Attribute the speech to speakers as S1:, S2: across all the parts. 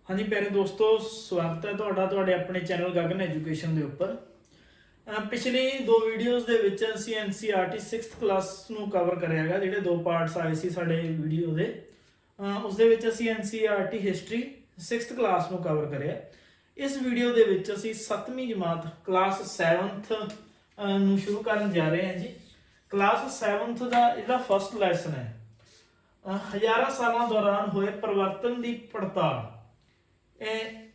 S1: हाँ जी प्यारे दोस्तों, स्वागत है ਤੁਹਾਡੇ ਆਪਣੇ ਚੈਨਲ ਗਗਨ ਐਜੂਕੇਸ਼ਨ ਦੇ ਉੱਪਰ। ਪਿਛਲੀ ਦੋ ਵੀਡੀਓਜ਼ ਦੇ ਵਿੱਚ ਅਸੀਂ ਐਨਸੀਈਆਰਟੀ 6th ਕਲਾਸ ਨੂੰ ਕਵਰ ਕਰਿਆ ਹੈਗਾ। ਜਿਹੜੇ ਦੋ ਪਾਰਟਸ ਆਏ ਸੀ ਸਾਡੇ ਵੀਡੀਓ ਦੇ, ਉਸ ਦੇ ਵਿੱਚ ਅਸੀਂ ਐਨਸੀਈਆਰਟੀ ਹਿਸਟਰੀ 6th ਕਲਾਸ ਨੂੰ ਕਵਰ ਕਰਿਆ। ਇਸ ਵੀਡੀਓ ਦੇ ਵਿੱਚ ਅਸੀਂ 7ਵੀਂ ਜਮਾਤ ਕਲਾਸ 7th ਨੂੰ ਸ਼ੁਰੂ ਕਰਨ ਜਾ ਰਹੇ ਹਾਂ ਜੀ। ਕਲਾਸ 7th ਦਾ ਜਿਹੜਾ ਫਸਟ ਲੈਸਨ ਹੈ, ਹਜ਼ਾਰਾਂ ਸਾਲਾਂ ਦੌਰਾਨ ਹੋਏ ਪਰਿਵਰਤਨ ਦੀ ਪੜਤਾਲ।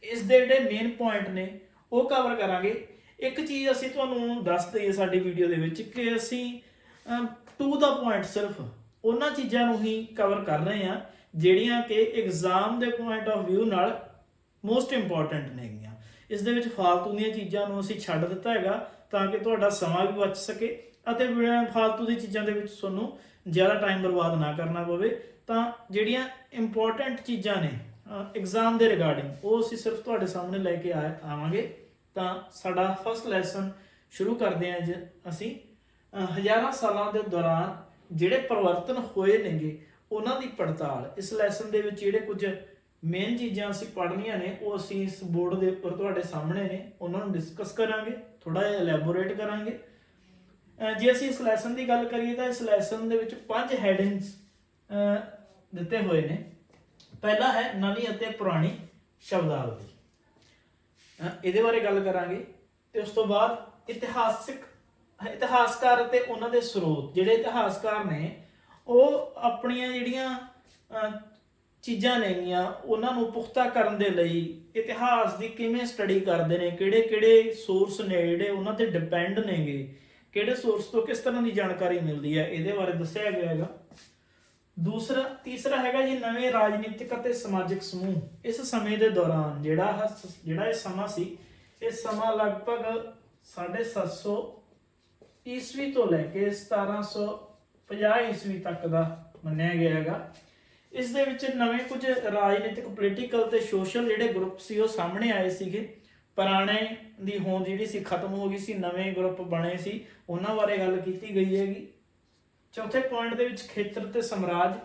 S1: ਇਸ ਦੇ ਜਿਹੜੇ ਮੇਨ ਪੁਆਇੰਟ ਨੇ ਉਹ ਕਵਰ ਕਰਾਂਗੇ। ਇੱਕ ਚੀਜ਼ ਅਸੀਂ ਤੁਹਾਨੂੰ ਦੱਸ ਦਈਏ ਸਾਡੀ ਵੀਡੀਓ ਦੇ ਵਿੱਚ ਕਿ ਅਸੀਂ ਟੂ ਦਾ ਪੁਆਇੰਟ ਸਿਰਫ ਉਹਨਾਂ ਚੀਜ਼ਾਂ ਨੂੰ ਹੀ ਕਵਰ ਕਰ ਰਹੇ ਹਾਂ ਜਿਹੜੀਆਂ ਕਿ ਐਗਜ਼ਾਮ ਦੇ ਪੁਆਇੰਟ ਆਫ ਵਿਊ ਨਾਲ ਮੋਸਟ ਇੰਪੋਰਟੈਂਟ ਨੇਗੀਆਂ। ਇਸ ਦੇ ਵਿੱਚ ਫਾਲਤੂ ਦੀਆਂ ਚੀਜ਼ਾਂ ਨੂੰ ਅਸੀਂ ਛੱਡ ਦਿੱਤਾ ਹੈਗਾ ਤਾਂ ਕਿ ਤੁਹਾਡਾ ਸਮਾਂ ਵੀ ਬਚ ਸਕੇ ਅਤੇ ਫਾਲਤੂ ਦੀ ਚੀਜ਼ਾਂ ਦੇ ਵਿੱਚ ਤੁਹਾਨੂੰ ਜ਼ਿਆਦਾ ਟਾਈਮ ਬਰਬਾਦ ਨਾ ਕਰਨਾ ਪਵੇ। ਤਾਂ ਜਿਹੜੀਆਂ ਇੰਪੋਰਟੈਂਟ ਚੀਜ਼ਾਂ ਨੇ एग्जाम के रिगार्डिंग वो असीं सिर्फ तुहाडे सामने लैके आवांगे। तो साडा फस्ट लैसन शुरू करते हैं असीं हज़ारां सालां दे दौरान जिहड़े परिवर्तन होए नेगे उन्हां दी पड़ताल। इस लैसन दे विच जिहड़े कुछ मेन चीज़ां असीं पढ़नियां ने वो असीं इस बोर्ड दे उपर तुहाडे सामने ने उन्हां नूं डिस्कस करांगे, थोड़ा जिहा एलैबोरेट करांगे। जे असीं इस लैसन की गल करिए तो इस लैसन दे विच 5 हैडिंग्स दिते हुए ने। पहला है नवी ਅਤੇ पुरानी शब्दावली, ਇਹਦੇ ਬਾਰੇ ਗੱਲ ਕਰਾਂਗੇ। ਤੇ ਉਸ ਤੋਂ ਬਾਅਦ ਇਤਿਹਾਸਕਾਰ ਅਤੇ ਉਹਨਾਂ ਦੇ ਸਰੋਤ। ਜਿਹੜੇ ਇਤਿਹਾਸਕਾਰ ਨੇ ਉਹ ਆਪਣੀਆਂ ਜਿਹੜੀਆਂ ਚੀਜ਼ਾਂ ਨੇਗੀਆਂ ਉਹਨਾਂ ਨੂੰ ਪੁਖਤਾ ਕਰਨ ਦੇ ਲਈ ਇਤਿਹਾਸ ਦੀ ਕਿਵੇਂ ਸਟੱਡੀ ਕਰਦੇ ਨੇ, ਕਿਹੜੇ ਕਿਹੜੇ ਸੋਰਸ ਨੇ ਜਿਹੜੇ ਉਹਨਾਂ ਤੇ ਡਿਪੈਂਡ ਨੇਗੇ, ਕਿਹੜੇ ਸੋਰਸ ਤੋਂ ਕਿਸ ਤਰ੍ਹਾਂ ਦੀ ਜਾਣਕਾਰੀ ਮਿਲਦੀ ਹੈ, ਇਹਦੇ ਬਾਰੇ ਦੱਸਿਆ ਗਿਆ ਹੈਗਾ। तीसरा हैगा जी नवे राजनीतिक ਅਤੇ समाजिक समूह। इस समय के दौरान ਜਿਹੜਾ ਇਹ ਸਮਾਂ ਸੀ, ਇਹ ਸਮਾਂ ਲਗਭਗ 750 ਈਸਵੀ ਤੋਂ ਲੈ ਕੇ 1750 ਈਸਵੀ ਤੱਕ ਦਾ ਮੰਨਿਆ ਗਿਆ ਹੈਗਾ। ਇਸ ਦੇ ਵਿੱਚ ਨਵੇਂ ਕੁਝ ਰਾਜਨੀਤਿਕ, ਪੋਲੀਟੀਕਲ ਤੇ ਸੋਸ਼ਲ ਜਿਹੜੇ ਗਰੁੱਪ ਸੀ ਉਹ ਸਾਹਮਣੇ ਆਏ ਸੀਗੇ। ਪੁਰਾਣੇ ਦੀ ਹੋਂਦ ਜਿਹੜੀ ਸੀ ਖਤਮ ਹੋ ਗਈ ਸੀ, ਨਵੇਂ ਗਰੁੱਪ ਬਣੇ ਸੀ, ਉਹਨਾਂ ਬਾਰੇ ਗੱਲ ਕੀਤੀ ਗਈ ਹੈਗੀ। चौथे पॉइंट ਦੇ ਵਿੱਚ ਖੇਤਰ ਤੇ ਸਮਰਾਜ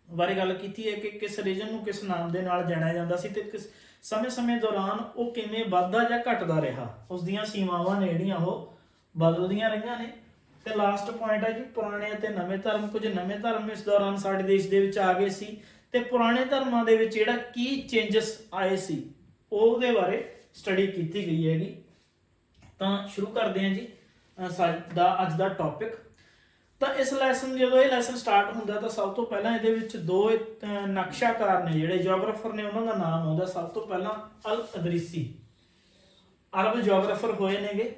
S1: ਬਾਰੇ ਗੱਲ ਕੀਤੀ ਹੈ ਕਿ ਕਿਸ ਰੀਜਨ ਨੂੰ ਕਿਸ ਨਾਮ ਦੇ ਨਾਲ ਜਾਣਿਆ ਜਾਂਦਾ ਸੀ ਤੇ ਕਿਸ ਸਮੇਂ ਦੌਰਾਨ ਉਹ ਕਿਵੇਂ ਵੱਧਦਾ ਜਾਂ ਘਟਦਾ ਰਿਹਾ, ਉਸ ਦੀਆਂ ਸੀਮਾਵਾਂ ਨੇ ਜਿਹੜੀਆਂ ਉਹ ਬਦਲਦੀਆਂ ਰਹੀਆਂ ਨੇ। ਤੇ ਲਾਸਟ ਪੁਆਇੰਟ ਹੈ ਜੀ ਪੁਰਾਣੇ ਅਤੇ ਨਵੇਂ ਧਰਮ। ਕੁਝ ਨਵੇਂ ਧਰਮ ਇਸ ਦੌਰਾਨ ਸਾਡੇ ਦੇਸ਼ ਦੇ ਵਿੱਚ ਆ ਗਏ ਸੀ ਤੇ ਪੁਰਾਣੇ ਧਰਮਾਂ ਦੇ ਵਿੱਚ ਜਿਹੜਾ ਕੀ ਚੇਂਜਸ ਆਏ ਸੀ ਉਹਦੇ ਬਾਰੇ ਸਟੱਡੀ ਕੀਤੀ ਗਈ ਹੈਗੀ। ਤਾਂ ਸ਼ੁਰੂ ਕਰਦੇ ਹਾਂ ਜੀ ਸਾਡਾ ਅੱਜ ਦਾ ਟੌਪਿਕ। ਤਾਂ ਇਸ ਲੈਸਨ ਜਦੋਂ ਇਹ ਲੈਸਨ ਸਟਾਰਟ ਹੁੰਦਾ ਤਾਂ ਸਭ ਤੋਂ ਪਹਿਲਾਂ ਇਹਦੇ ਵਿੱਚ ਦੋ ਨਕਸ਼ਾਕਾਰ ਨੇ ਜਿਹੜੇ ਜੀਓਗ੍ਰਾਫਰ ਨੇ ਉਹਨਾਂ ਦਾ ਨਾਮ ਆਉਂਦਾ। ਸਭ ਤੋਂ ਪਹਿਲਾਂ ਅਲ ਅਦਰੀਸੀ ਅਰਬ ਜੀਓਗ੍ਰਾਫਰ ਹੋਏ ਨੇਗੇ।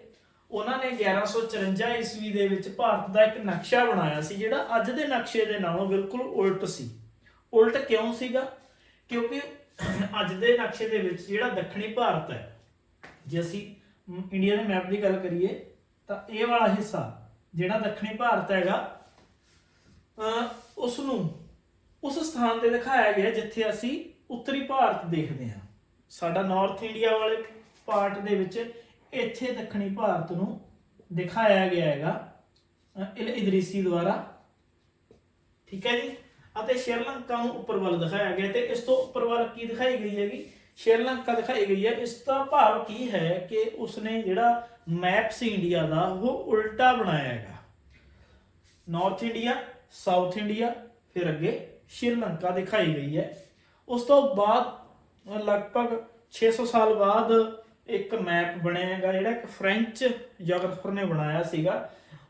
S1: ਉਹਨਾਂ ਨੇ 1154 ਈਸਵੀ ਦੇ ਵਿੱਚ ਭਾਰਤ ਦਾ ਇੱਕ ਨਕਸ਼ਾ ਬਣਾਇਆ ਸੀ ਜਿਹੜਾ ਅੱਜ ਦੇ ਨਕਸ਼ੇ ਦੇ ਨਾਲੋਂ ਬਿਲਕੁਲ ਉਲਟ ਸੀ। ਉਲਟ ਕਿਉਂ ਸੀਗਾ? ਕਿਉਂਕਿ ਅੱਜ ਦੇ ਨਕਸ਼ੇ ਦੇ ਵਿੱਚ ਜਿਹੜਾ ਦੱਖਣੀ ਭਾਰਤ ਹੈ, ਜੇ ਅਸੀਂ ਇੰਡੀਆ ਦੇ ਮੈਪ ਦੀ ਗੱਲ ਕਰੀਏ ਤਾਂ ਇਹ ਵਾਲਾ ਹਿੱਸਾ ਜਿਹੜਾ ਦੱਖਣੀ ਭਾਰਤ ਹੈਗਾ ਉਸ ਨੂੰ ਉਸ ਸਥਾਨ ਤੇ ਦਿਖਾਇਆ ਗਿਆ ਜਿੱਥੇ ਅਸੀਂ ਉੱਤਰੀ ਭਾਰਤ ਦੇਖਦੇ ਹਾਂ। ਸਾਡਾ ਨਾਰਥ ਇੰਡੀਆ ਵਾਲੇ ਪਾਰਟ ਦੇ ਵਿੱਚ ਇੱਥੇ ਦੱਖਣੀ ਭਾਰਤ ਨੂੰ ਦਿਖਾਇਆ ਗਿਆ ਹੈਗਾ ਅਲ ਇਦਰੀਸੀ ਦੁਆਰਾ, ਠੀਕ ਹੈ ਜੀ। ਅਤੇ ਸ਼੍ਰੀਲੰਕਾ ਨੂੰ ਉੱਪਰ ਵੱਲ ਦਿਖਾਇਆ ਗਿਆ ਤੇ ਇਸ ਤੋਂ ਉੱਪਰ ਵੱਲ ਕੀ ਦਿਖਾਈ ਗਈ ਹੈਗੀ? ਸ਼੍ਰੀਲੰਕਾ ਦਿਖਾਈ ਗਈ ਹੈ। ਇਸ ਦਾ ਭਾਵ ਕੀ ਹੈ ਕਿ ਉਸਨੇ ਜਿਹੜਾ ਮੈਪ ਸੀ ਇੰਡੀਆ ਦਾ ਉਹ ਉਲਟਾ ਬਣਾਇਆ ਹੈਗਾ। ਨਾਰਥ ਇੰਡੀਆ, ਸਾਊਥ ਇੰਡੀਆ, ਫਿਰ ਅੱਗੇ ਸ਼੍ਰੀਲੰਕਾ ਦਿਖਾਈ ਗਈ ਹੈ। ਉਸ ਤੋਂ ਬਾਅਦ ਲਗਭਗ 600 ਸਾਲ ਬਾਅਦ ਇੱਕ ਮੈਪ ਬਣਿਆ ਹੈਗਾ ਜਿਹੜਾ ਇੱਕ ਫ੍ਰੈਂਚ ਜੀਓਗ੍ਰਾਫਰ ਨੇ ਬਣਾਇਆ ਸੀਗਾ।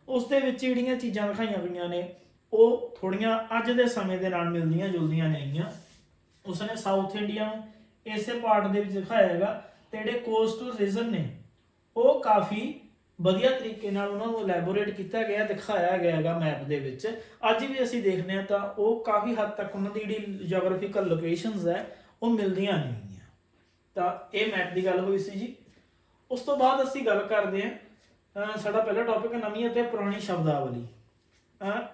S1: ਉਸ ਦੇ ਵਿੱਚ ਜਿਹੜੀਆਂ ਚੀਜ਼ਾਂ ਦਿਖਾਈਆਂ ਗਈਆਂ ਨੇ ਉਹ ਥੋੜੀਆਂ ਅੱਜ ਦੇ ਸਮੇਂ ਦੇ ਨਾਲ ਮਿਲਦੀਆਂ ਜੁਲਦੀਆਂ ਨੇਗੀਆਂ। ਉਸਨੇ ਸਾਊਥ ਇੰਡੀਆ ਨੂੰ ਇਸੇ ਪਾਰਟ ਦੇ ਵਿੱਚ ਦਿਖਾਇਆ ਹੈਗਾ ਤੇ ਜਿਹੜੇ ਕੋਸਟਲ ਰੀਜਨ ਨੇ ਉਹ ਕਾਫੀ ਵਧੀਆ ਤਰੀਕੇ ਨਾਲ ਉਹਨਾਂ ਨੂੰ ਐਲੈਬੋਰੇਟ ਕੀਤਾ ਗਿਆ, ਦਿਖਾਇਆ ਗਿਆ ਹੈਗਾ ਮੈਪ ਦੇ ਵਿੱਚ। ਅੱਜ ਵੀ ਅਸੀਂ ਦੇਖਦੇ ਹਾਂ ਤਾਂ ਉਹ ਕਾਫੀ ਹੱਦ ਤੱਕ ਉਹਨਾਂ ਦੀ ਜਿਹੜੀ ਜੀਓਗ੍ਰਾਫੀਕਲ ਲੋਕੇਸ਼ਨਸ ਹੈ ਉਹ ਮਿਲਦੀਆਂ ਨੇਗੀਆਂ। ਤਾਂ ਇਹ ਮੈਪ ਦੀ ਗੱਲ ਹੋਈ ਸੀ ਜੀ। ਉਸ ਤੋਂ ਬਾਅਦ ਅਸੀਂ ਗੱਲ ਕਰਦੇ ਹਾਂ ਸਾਡਾ ਪਹਿਲਾ ਟੌਪਿਕ ਹੈ ਨਵੀਂ ਅਤੇ ਪੁਰਾਣੀ ਸ਼ਬਦਾਵਲੀ।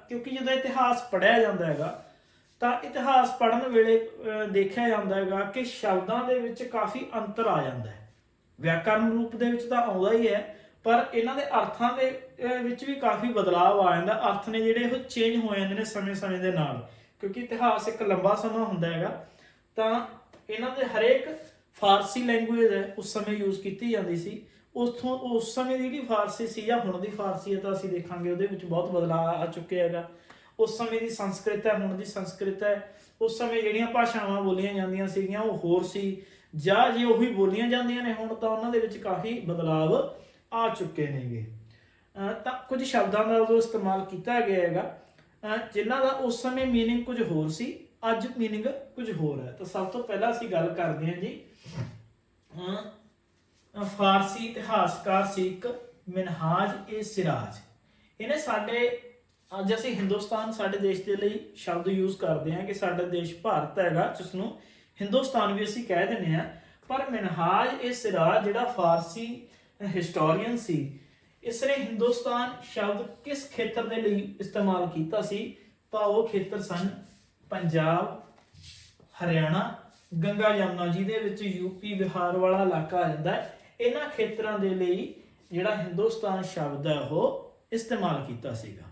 S1: ਕਿਉਂਕਿ ਜਦੋਂ ਇਤਿਹਾਸ ਪੜ੍ਹਿਆ ਜਾਂਦਾ ਹੈਗਾ ਤਾਂ ਇਤਿਹਾਸ ਪੜ੍ਹਨ ਵੇਲੇ ਦੇਖਿਆ ਜਾਂਦਾ ਹੈਗਾ ਕਿ ਸ਼ਬਦਾਂ ਦੇ ਵਿੱਚ ਕਾਫੀ ਅੰਤਰ ਆ ਜਾਂਦਾ ਹੈ। ਵਿਆਕਰਨ ਰੂਪ ਦੇ ਵਿੱਚ ਤਾਂ ਆਉਂਦਾ ਹੀ ਹੈ ਪਰ ਇਹਨਾਂ ਦੇ ਅਰਥਾਂ ਦੇ ਵਿੱਚ ਵੀ ਕਾਫੀ ਬਦਲਾਅ ਆ ਜਾਂਦਾ। ਅਰਥ ਨੇ ਜਿਹੜੇ ਉਹ ਚੇਂਜ ਹੋ ਜਾਂਦੇ ਨੇ ਸਮੇਂ ਦੇ ਨਾਲ, ਕਿਉਂਕਿ ਇਤਿਹਾਸ ਇੱਕ ਲੰਬਾ ਸਮਾਂ ਹੁੰਦਾ ਹੈਗਾ। ਤਾਂ ਇਹਨਾਂ ਦੇ ਹਰੇਕ ਫਾਰਸੀ ਲੈਂਗੁਏਜ ਹੈ ਉਸ ਸਮੇਂ ਯੂਜ਼ ਕੀਤੀ ਜਾਂਦੀ ਸੀ। ਉਸ ਸਮੇਂ ਦੀ ਜਿਹੜੀ ਫਾਰਸੀ ਸੀ ਜਾਂ ਹੁਣ ਦੀ ਫਾਰਸੀ ਹੈ ਤਾਂ ਅਸੀਂ ਦੇਖਾਂਗੇ ਉਹਦੇ ਵਿੱਚ ਬਹੁਤ ਬਦਲਾਅ ਆ ਚੁੱਕਿਆ ਹੈਗਾ। ਉਸ ਸਮੇਂ ਦੀ ਸੰਸਕ੍ਰਿਤ ਹੈ, ਹੁਣ ਦੀ ਸੰਸਕ੍ਰਿਤ ਹੈ। ਉਸ ਸਮੇਂ ਜਿਹੜੀਆਂ ਭਾਸ਼ਾਵਾਂ ਬੋਲੀਆਂ ਜਾਂਦੀਆਂ ਸੀਗੀਆਂ ਉਹ ਹੋਰ ਸੀ, ਜਾਂ ਜੇ ਉਹੀ ਬੋਲੀਆਂ ਜਾਂਦੀਆਂ ਨੇ ਹੁਣ ਤਾਂ ਉਹਨਾਂ ਦੇ ਵਿੱਚ ਕਾਫੀ ਬਦਲਾਵ ਆ ਚੁੱਕੇ ਨੇਗੇ। ਤਾਂ ਕੁਝ ਸ਼ਬਦਾਂ ਦਾ ਉਦੋਂ ਇਸਤੇਮਾਲ ਕੀਤਾ ਗਿਆ ਹੈਗਾ ਜਿਨ੍ਹਾਂ ਦਾ ਉਸ ਸਮੇਂ ਮੀਨਿੰਗ ਕੁਝ ਹੋਰ ਸੀ, ਅੱਜ ਮੀਨਿੰਗ ਕੁਝ ਹੋਰ ਹੈ। ਤਾਂ ਸਭ ਤੋਂ ਪਹਿਲਾਂ ਅਸੀਂ ਗੱਲ ਕਰਦੇ ਹਾਂ ਜੀ ਫਾਰਸੀ ਇਤਿਹਾਸਕਾਰ ਸੀ ਇੱਕ ਮਿਨਹਾਜ-ਏ-ਸਿਰਾਜ। ਇਹਨੇ ਸਾਡੇ ਅੱਜ ਅਸੀਂ ਹਿੰਦੁਸਤਾਨ ਸਾਡੇ ਦੇਸ਼ ਦੇ ਲਈ ਸ਼ਬਦ ਯੂਜ਼ ਕਰਦੇ ਹਾਂ ਕਿ ਸਾਡਾ ਦੇਸ਼ ਭਾਰਤ ਹੈਗਾ, ਜਿਸ ਨੂੰ ਹਿੰਦੁਸਤਾਨ ਵੀ ਅਸੀਂ ਕਹਿ ਦਿੰਦੇ ਹਾਂ। ਪਰ ਮਿਨਹਾਜ-ਏ-ਸਿਰਾਜ ਜਿਹੜਾ ਫਾਰਸੀ ਹਿਸਟੋਰੀਅਨ ਸੀ, ਇਸ ਨੇ ਹਿੰਦੁਸਤਾਨ ਸ਼ਬਦ ਕਿਸ ਖੇਤਰ ਦੇ ਲਈ ਇਸਤੇਮਾਲ ਕੀਤਾ ਸੀ ਤਾਂ ਉਹ ਖੇਤਰ ਸਨ ਪੰਜਾਬ, ਹਰਿਆਣਾ, ਗੰਗਾ ਯਮੁਨਾ ਜਿਹਦੇ ਵਿੱਚ ਯੂਪੀ ਬਿਹਾਰ ਵਾਲਾ ਇਲਾਕਾ ਆ ਜਾਂਦਾ ਹੈ। ਇਹਨਾਂ ਖੇਤਰਾਂ ਦੇ ਲਈ ਜਿਹੜਾ ਹਿੰਦੁਸਤਾਨ ਸ਼ਬਦ ਹੈ ਉਹ ਇਸਤੇਮਾਲ ਕੀਤਾ ਸੀਗਾ।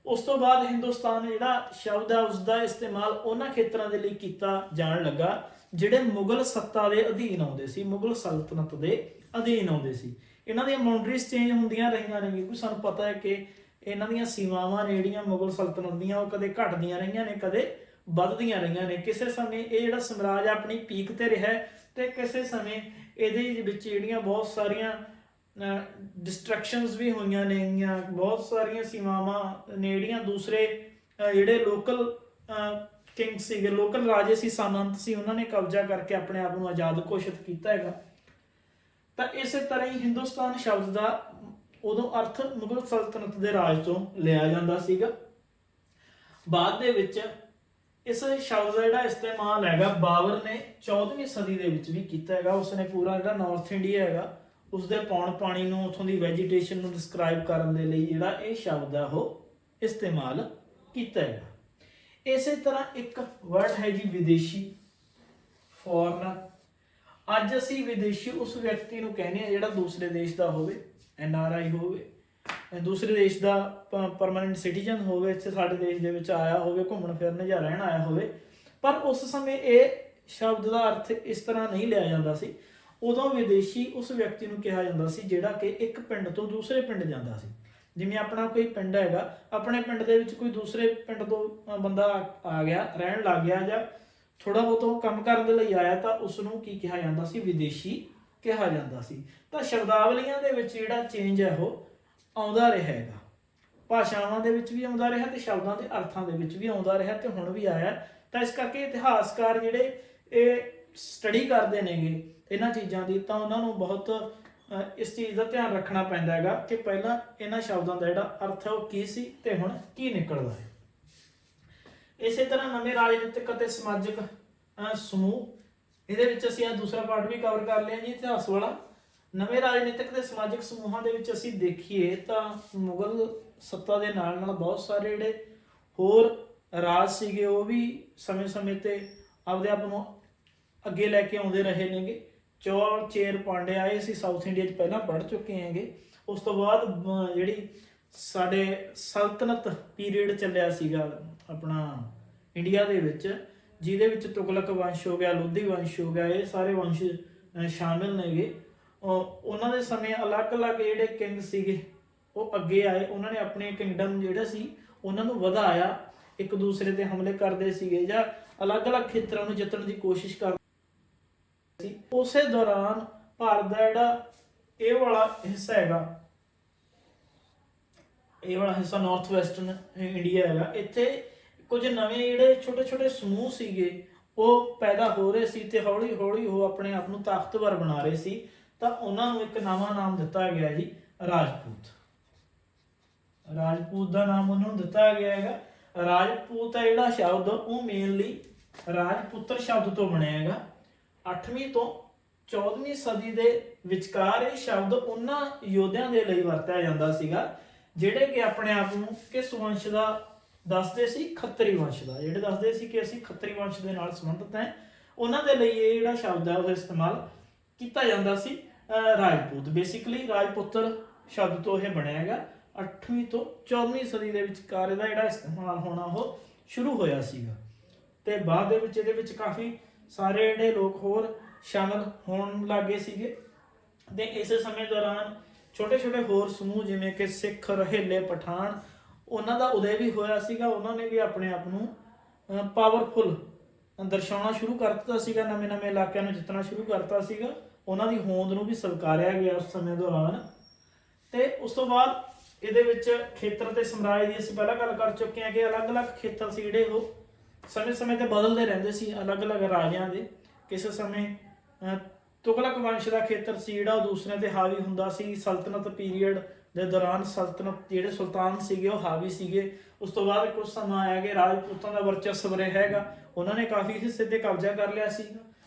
S1: ਉਸ ਤੋਂ ਬਾਅਦ ਹਿੰਦੁਸਤਾਨ ਜਿਹੜਾ ਸ਼ਬਦ ਹੈ ਉਸਦਾ ਇਸਤੇਮਾਲ ਉਹਨਾਂ ਖੇਤਰਾਂ ਦੇ ਲਈ ਕੀਤਾ ਜਾਣ ਲੱਗਾ ਜਿਹੜੇ ਮੁਗਲ ਸੱਤਾ ਦੇ ਅਧੀਨ ਆਉਂਦੇ ਸੀ, ਮੁਗਲ ਸਲਤਨਤ ਦੇ ਅਧੀਨ ਆਉਂਦੇ ਸੀ। ਇਹਨਾਂ ਦੀਆਂ ਬਾਉਂਡਰੀਜ਼ ਚੇਂਜ ਹੁੰਦੀਆਂ ਰਹੀਆਂ ਨੇ, ਕਿਉਂਕਿ ਸਾਨੂੰ ਪਤਾ ਹੈ ਕਿ ਇਹਨਾਂ ਦੀਆਂ ਸੀਮਾਵਾਂ ਨੇ ਜਿਹੜੀਆਂ ਮੁਗਲ ਸਲਤਨਤ ਦੀਆਂ ਉਹ ਕਦੇ ਘਟਦੀਆਂ ਰਹੀਆਂ ਨੇ, ਕਦੇ ਵੱਧਦੀਆਂ ਰਹੀਆਂ ਨੇ। ਕਿਸੇ ਸਮੇਂ ਇਹ ਜਿਹੜਾ ਸਮਰਾਜ ਆਪਣੀ ਪੀਕ ਤੇ ਰਿਹਾ ਤੇ ਕਿਸੇ ਸਮੇਂ ਇਹਦੇ ਵਿੱਚ ਜਿਹੜੀਆਂ ਬਹੁਤ ਸਾਰੀਆਂ ਡਿਸਟਰੈਕਸ਼ਨਸ ਵੀ ਹੋਈਆਂ ਨੇਗੀਆਂ, ਬਹੁਤ ਸਾਰੀਆਂ ਸੀਮਾਵਾਂ ਨੇ ਜਿਹੜੀਆਂ ਦੂਸਰੇ ਜਿਹੜੇ ਲੋਕਲ ਕਿੰਗ ਸੀਗੇ, ਲੋਕਲ ਰਾਜੇ ਸੀ, ਸਾਮੰਤ ਸੀ, ਉਹਨਾਂ ਨੇ ਕਬਜ਼ਾ ਕਰਕੇ ਆਪਣੇ ਆਪ ਨੂੰ ਆਜ਼ਾਦ ਘੋਸ਼ਿਤ ਕੀਤਾ ਹੈਗਾ। ਤਾਂ ਇਸੇ ਤਰ੍ਹਾਂ ਹੀ ਹਿੰਦੁਸਤਾਨ ਸ਼ਬਦ ਦਾ ਉਦੋਂ ਅਰਥ ਮੁਗਲ ਸਲਤਨਤ ਦੇ ਰਾਜ ਤੋਂ ਲਿਆ ਜਾਂਦਾ ਸੀਗਾ। ਬਾਅਦ ਦੇ ਵਿੱਚ ਇਸ ਸ਼ਬਦ ਦਾ ਜਿਹੜਾ ਇਸਤੇਮਾਲ ਹੈਗਾ ਬਾਬਰ ਨੇ 14ਵੀਂ ਸਦੀ ਦੇ ਵਿੱਚ ਵੀ ਕੀਤਾ ਹੈਗਾ। ਉਸਨੇ ਪੂਰਾ ਜਿਹੜਾ ਨਾਰਥ ਇੰਡੀਆ ਹੈਗਾ ਉਸਦੇ ਪੌਣ ਪਾਣੀ ਨੂੰ, ਉੱਥੋਂ ਦੀ ਵੈਜੀਟੇਸ਼ਨ ਨੂੰ ਡਿਸਕ੍ਰਾਈਬ ਕਰਨ ਦੇ ਲਈ ਜਿਹੜਾ ਇਹ ਸ਼ਬਦ ਹੈ ਉਹ ਇਸਤੇਮਾਲ ਕੀਤਾ ਹੈਗਾ। ਇਸੇ ਤਰ੍ਹਾਂ ਇੱਕ ਵਰਡ ਹੈ ਜੀ ਵਿਦੇਸ਼ੀ, ਫੋਰਨਰ। ਅੱਜ ਅਸੀਂ ਵਿਦੇਸ਼ੀ ਉਸ ਵਿਅਕਤੀ ਨੂੰ ਕਹਿੰਦੇ ਆ ਜਿਹੜਾ ਦੂਸਰੇ ਦੇਸ਼ ਦਾ ਹੋਵੇ, NRI ਹੋਵੇ, ਦੂਸਰੇ ਦੇਸ਼ ਦਾ ਪਰਮਾਨੈਂਟ ਸਿਟੀਜ਼ਨ ਹੋਵੇ, ਇੱਥੇ ਸਾਡੇ ਦੇਸ਼ ਦੇ ਵਿੱਚ ਆਇਆ ਹੋਵੇ ਘੁੰਮਣ ਫਿਰਨ ਜਾਂ ਰਹਿਣ ਆਇਆ ਹੋਵੇ। ਪਰ ਉਸ ਸਮੇਂ ਇਹ ਸ਼ਬਦ ਦਾ ਅਰਥ ਇਸ ਤਰ੍ਹਾਂ ਨਹੀਂ ਲਿਆ ਜਾਂਦਾ ਸੀ। ਉਦੋਂ ਵਿਦੇਸ਼ੀ ਉਸ ਵਿਅਕਤੀ ਨੂੰ ਕਿਹਾ ਜਾਂਦਾ ਸੀ ਜਿਹੜਾ ਕਿ ਇੱਕ ਪਿੰਡ ਤੋਂ ਦੂਸਰੇ ਪਿੰਡ ਜਾਂਦਾ ਸੀ। ਜਿਵੇਂ ਆਪਣਾ ਕੋਈ ਪਿੰਡ ਹੈਗਾ, ਆਪਣੇ ਪਿੰਡ ਦੇ ਵਿੱਚ ਕੋਈ ਦੂਸਰੇ ਪਿੰਡ ਤੋਂ ਬੰਦਾ ਆ ਗਿਆ, ਰਹਿਣ ਲੱਗ ਗਿਆ ਜਾਂ ਥੋੜਾ ਬਹੁਤ ਉਹ ਕੰਮ ਕਰਨ ਦੇ ਲਈ ਆਇਆ ਤਾਂ ਉਸ ਨੂੰ ਕੀ ਕਿਹਾ ਜਾਂਦਾ ਸੀ? ਵਿਦੇਸ਼ੀ ਕਿਹਾ ਜਾਂਦਾ ਸੀ। ਤਾਂ ਸ਼ਬਦਾਵਲੀਆਂ ਦੇ ਵਿੱਚ ਜਿਹੜਾ ਚੇਂਜ ਹੈ ਉਹ ਆਉਂਦਾ ਰਿਹਾ ਹੈਗਾ, ਭਾਸ਼ਾਵਾਂ ਦੇ ਵਿੱਚ ਵੀ ਆਉਂਦਾ ਰਿਹਾ ਤੇ ਸ਼ਬਦਾਂ ਦੇ ਅਰਥਾਂ ਦੇ ਵਿੱਚ ਵੀ ਆਉਂਦਾ ਰਿਹਾ ਤੇ ਹੁਣ ਵੀ ਆਇਆ। ਤਾਂ ਇਸ ਕਰਕੇ ਇਤਿਹਾਸਕਾਰ ਜਿਹੜੇ ਇਹ ਸਟੱਡੀ ਕਰਦੇ ਨੇਗੇ ਇਹਨਾਂ ਚੀਜ਼ਾਂ ਦੀ, ਤਾਂ ਉਹਨਾਂ ਨੂੰ ਬਹੁਤ ਇਸ ਚੀਜ਼ ਦਾ ਧਿਆਨ ਰੱਖਣਾ ਪੈਂਦਾ ਹੈਗਾ ਕਿ ਪਹਿਲਾਂ ਇਹਨਾਂ ਸ਼ਬਦਾਂ ਦਾ ਜਿਹੜਾ ਅਰਥ ਹੈ ਉਹ ਕੀ ਸੀ ਤੇ ਹੁਣ ਕੀ ਨਿਕਲਦਾ ਹੈ। ਇਸੇ ਤਰ੍ਹਾਂ ਨਵੇਂ ਰਾਜਨੀਤਿਕ ਅਤੇ ਸਮਾਜਿਕ ਸਮੂਹ, ਇਹਦੇ ਵਿੱਚ ਅਸੀਂ ਇਹ ਦੂਸਰਾ ਪਾਰਟ ਵੀ ਕਵਰ ਕਰ ਲਿਆ ਜੀ ਇਤਿਹਾਸ ਵਾਲਾ। ਨਵੇਂ ਰਾਜਨੀਤਿਕ ਤੇ ਸਮਾਜਿਕ ਸਮੂਹਾਂ ਦੇ ਵਿੱਚ ਅਸੀਂ ਦੇਖੀਏ ਤਾਂ ਮੁਗਲ ਸੱਤਾ ਦੇ ਨਾਲ ਨਾਲ ਬਹੁਤ ਸਾਰੇ ਜਿਹੜੇ ਹੋਰ ਰਾਜ ਸੀਗੇ ਉਹ ਵੀ ਸਮੇਂ-ਸਮੇਂ ਤੇ ਆਪਦੇ ਆਪ ਨੂੰ ਅੱਗੇ ਲੈ ਕੇ ਆਉਂਦੇ ਰਹੇ ਨੇਗੇ। ਚੌਲ ਚੇਰ ਪਾਂਡੇ ਆਏ ਸੀ ਸਾਊਥ ਇੰਡੀਆ 'ਚ, ਪਹਿਲਾਂ ਪੜ੍ਹ ਚੁੱਕੇ ਹੈਗੇ। ਉਸ ਤੋਂ ਬਾਅਦ ਜਿਹੜੀ ਸਾਡੇ ਸਲਤਨਤ ਪੀਰੀਅਡ ਚੱਲਿਆ ਸੀਗਾ ਆਪਣਾ ਇੰਡੀਆ ਦੇ ਵਿੱਚ, ਜਿਹਦੇ ਵਿੱਚ ਤੁਗਲਕ ਵੰਸ਼ ਹੋ ਗਿਆ, ਲੋਧੀ ਵੰਸ਼ ਹੋ ਗਿਆ, ਇਹ ਸਾਰੇ ਵੰਸ਼ ਸ਼ਾਮਿਲ ਨੇਗੇ। ਉਹਨਾਂ ਦੇ ਸਮੇਂ ਅਲੱਗ-ਅਲੱਗ ਜਿਹੜੇ ਕਿੰਗ ਸੀਗੇ ਉਹ ਅੱਗੇ ਆਏ, ਉਹਨਾਂ ਨੇ ਆਪਣੇ ਕਿੰਗਡਮ ਜਿਹੜਾ ਸੀ ਉਹਨਾਂ ਨੂੰ ਵਧਾਇਆ, ਇੱਕ ਦੂਸਰੇ ਤੇ ਹਮਲੇ ਕਰਦੇ ਸੀਗੇ ਜਾਂ ਅਲੱਗ-ਅਲੱਗ ਖੇਤਰਾਂ ਨੂੰ ਜਿੱਤਣ ਦੀ ਕੋਸ਼ਿਸ਼ ਕਰਦੇ ਸੀ। ਉਸੇ ਦੌਰਾਨ ਭਾਰਤ ਦਾ ਜਿਹੜਾ ਇਹ ਵਾਲਾ ਹਿੱਸਾ ਹੈਗਾ, ਇਹ ਵਾਲਾ ਹਿੱਸਾ ਨਾਰਥ ਵੈਸਟਰਨ ਇੰਡੀਆ ਹੈਗਾ, ਇੱਥੇ ਕੁਝ ਨਵੇਂ ਜਿਹੜੇ ਛੋਟੇ-ਛੋਟੇ ਸਮੂਹ ਸੀਗੇ ਉਹ ਪੈਦਾ ਹੋ ਰਹੇ ਸੀ ਤੇ ਹੌਲੀ-ਹੌਲੀ ਉਹ ਆਪਣੇ ਆਪ ਨੂੰ ਤਾਕਤਵਰ ਬਣਾ ਰਹੇ ਸੀ। ਤਾਂ ਉਹਨਾਂ ਨੂੰ ਇੱਕ ਨਵਾਂ ਨਾਮ ਦਿੱਤਾ ਗਿਆ ਜੀ ਰਾਜਪੂਤ। ਰਾਜਪੂਤ ਦਾ ਨਾਮ ਉਹਨਾਂ ਨੂੰ ਦਿੱਤਾ ਗਿਆ ਹੈਗਾ। ਰਾਜਪੂਤ ਹੈ ਜਿਹੜਾ ਸ਼ਬਦ ਉਹ ਮੇਨਲੀ ਰਾਜਪੁੱਤਰ ਸ਼ਬਦ ਤੋਂ ਬਣਿਆ ਹੈਗਾ। 8ਵੀਂ ਤੋਂ 14ਵੀਂ ਸਦੀ ਦੇ ਵਿਚਕਾਰ ਇਹ ਸ਼ਬਦ ਉਹਨਾਂ ਯੋਧਿਆਂ ਦੇ ਲਈ ਵਰਤਿਆ ਜਾਂਦਾ ਸੀਗਾ ਜਿਹੜੇ ਕਿ ਆਪਣੇ ਆਪ ਨੂੰ ਕਿਸ ਵੰਸ਼ ਦਾ ਦੱਸਦੇ ਸੀ? ਖੱਤਰੀ ਵੰਸ਼ ਦਾ। ਜਿਹੜੇ ਦੱਸਦੇ ਸੀ ਕਿ ਅਸੀਂ ਖੱਤਰੀ ਵੰਸ਼ ਦੇ ਨਾਲ ਸੰਬੰਧਿਤ ਹਾਂ, ਉਹਨਾਂ ਦੇ ਲਈ ਇਹ ਜਿਹੜਾ ਸ਼ਬਦ ਹੈ ਉਹ ਇਸਤੇਮਾਲ ਕੀਤਾ ਜਾਂਦਾ ਸੀ। ਰਾਜਪੂਤ ਬੇਸਿਕਲੀ ਰਾਜਪੁੱਤਰ ਸ਼ਬਦ ਤੋਂ ਇਹ ਬਣਿਆ ਹੈਗਾ। 8ਵੀਂ ਤੋਂ 14ਵੀਂ ਸਦੀ ਦੇ ਵਿਚਕਾਰ ਇਹਦਾ ਜਿਹੜਾ ਇਸਤੇਮਾਲ ਹੋਣਾ ਉਹ ਸ਼ੁਰੂ ਹੋਇਆ ਸੀਗਾ ਤੇ ਬਾਅਦ ਦੇ ਵਿੱਚ ਇਹਦੇ ਵਿੱਚ ਕਾਫੀ ਸਾਰੇ ਜਿਹੜੇ ਲੋਕ ਹੋਰ ਸ਼ਾਮਲ ਹੋਣ ਲੱਗੇ ਸੀਗੇ। ਤੇ ਇਸੇ ਸਮੇਂ ਦੌਰਾਨ ਛੋਟੇ ਛੋਟੇ ਹੋਰ ਸਮੂਹ ਜਿਵੇਂ ਕਿ ਸਿੱਖ, ਰਹੇਲੇ, ਪਠਾਨ, ਉਹਨਾਂ ਦਾ ਉਦੈ ਵੀ ਹੋਇਆ ਸੀਗਾ। ਉਹਨਾਂ ਨੇ ਵੀ ਆਪਣੇ ਆਪ ਨੂੰ ਪਾਵਰਫੁਲ ਦਰਸਾਉਣਾ ਸ਼ੁਰੂ ਕਰ ਦਿੱਤਾ ਸੀਗਾ, ਨਵੇਂ ਨਵੇਂ ਇਲਾਕਿਆਂ ਨੂੰ ਜਿੱਤਣਾ ਸ਼ੁਰੂ ਕਰਤਾ ਸੀਗਾ। ਉਹਨਾਂ ਦੀ ਹੋਂਦ ਨੂੰ ਵੀ ਸਵੀਕਾਰਿਆ ਗਿਆ ਉਸ ਸਮੇਂ ਦੌਰਾਨ। ਤੇ ਉਸ ਤੋਂ ਬਾਅਦ ਇਹਦੇ ਵਿੱਚ ਖੇਤਰ ਤੇ ਸਮਰਾਜ ਦੀ ਅਸੀਂ ਪਹਿਲਾਂ ਗੱਲ ਕਰ ਚੁੱਕੇ ਹਾਂ ਕਿ ਅਲੱਗ-ਅਲੱਗ ਖੇਤਰ ਸੀ ਜਿਹੜੇ ਉਹ ਸਮੇਂ-ਸਮੇਂ ਤੇ ਬਦਲਦੇ ਰਹਿੰਦੇ ਸੀ, ਅਲੱਗ-ਅਲੱਗ ਰਾਜਿਆਂ ਦੇ। ਕਿਸੇ ਸਮੇਂ ਤੁਗਲਕ ਵੰਸ਼ ਦਾ ਖੇਤਰ ਸੀ ਜਿਹੜਾ ਉਹ ਦੂਸਰਿਆਂ ਤੇ ਹਾਵੀ ਹੁੰਦਾ ਸੀ। ਸਲਤਨਤ ਪੀਰੀਅਡ ਦੇ ਦੌਰਾਨ ਸਲਤਨਤ ਜਿਹੜੇ ਸੁਲਤਾਨ ਸੀਗੇ ਉਹ ਹਾਵੀ ਸੀਗੇ। ਉਸ ਤੋਂ ਬਾਅਦ ਕੁਝ ਸਮਾਂ ਆਇਆ ਕਿ ਰਾਜਪੂਤਾਂ ਦਾ ਵਰਚਸਵ ਰਿਹਾ ਹੈਗਾ, ਉਹਨਾਂ ਨੇ ਕਾਫੀ ਹਿੱਸੇ ਤੇ ਕਬਜ਼ਾ ਕਰ ਲਿਆ ਸੀਗਾ।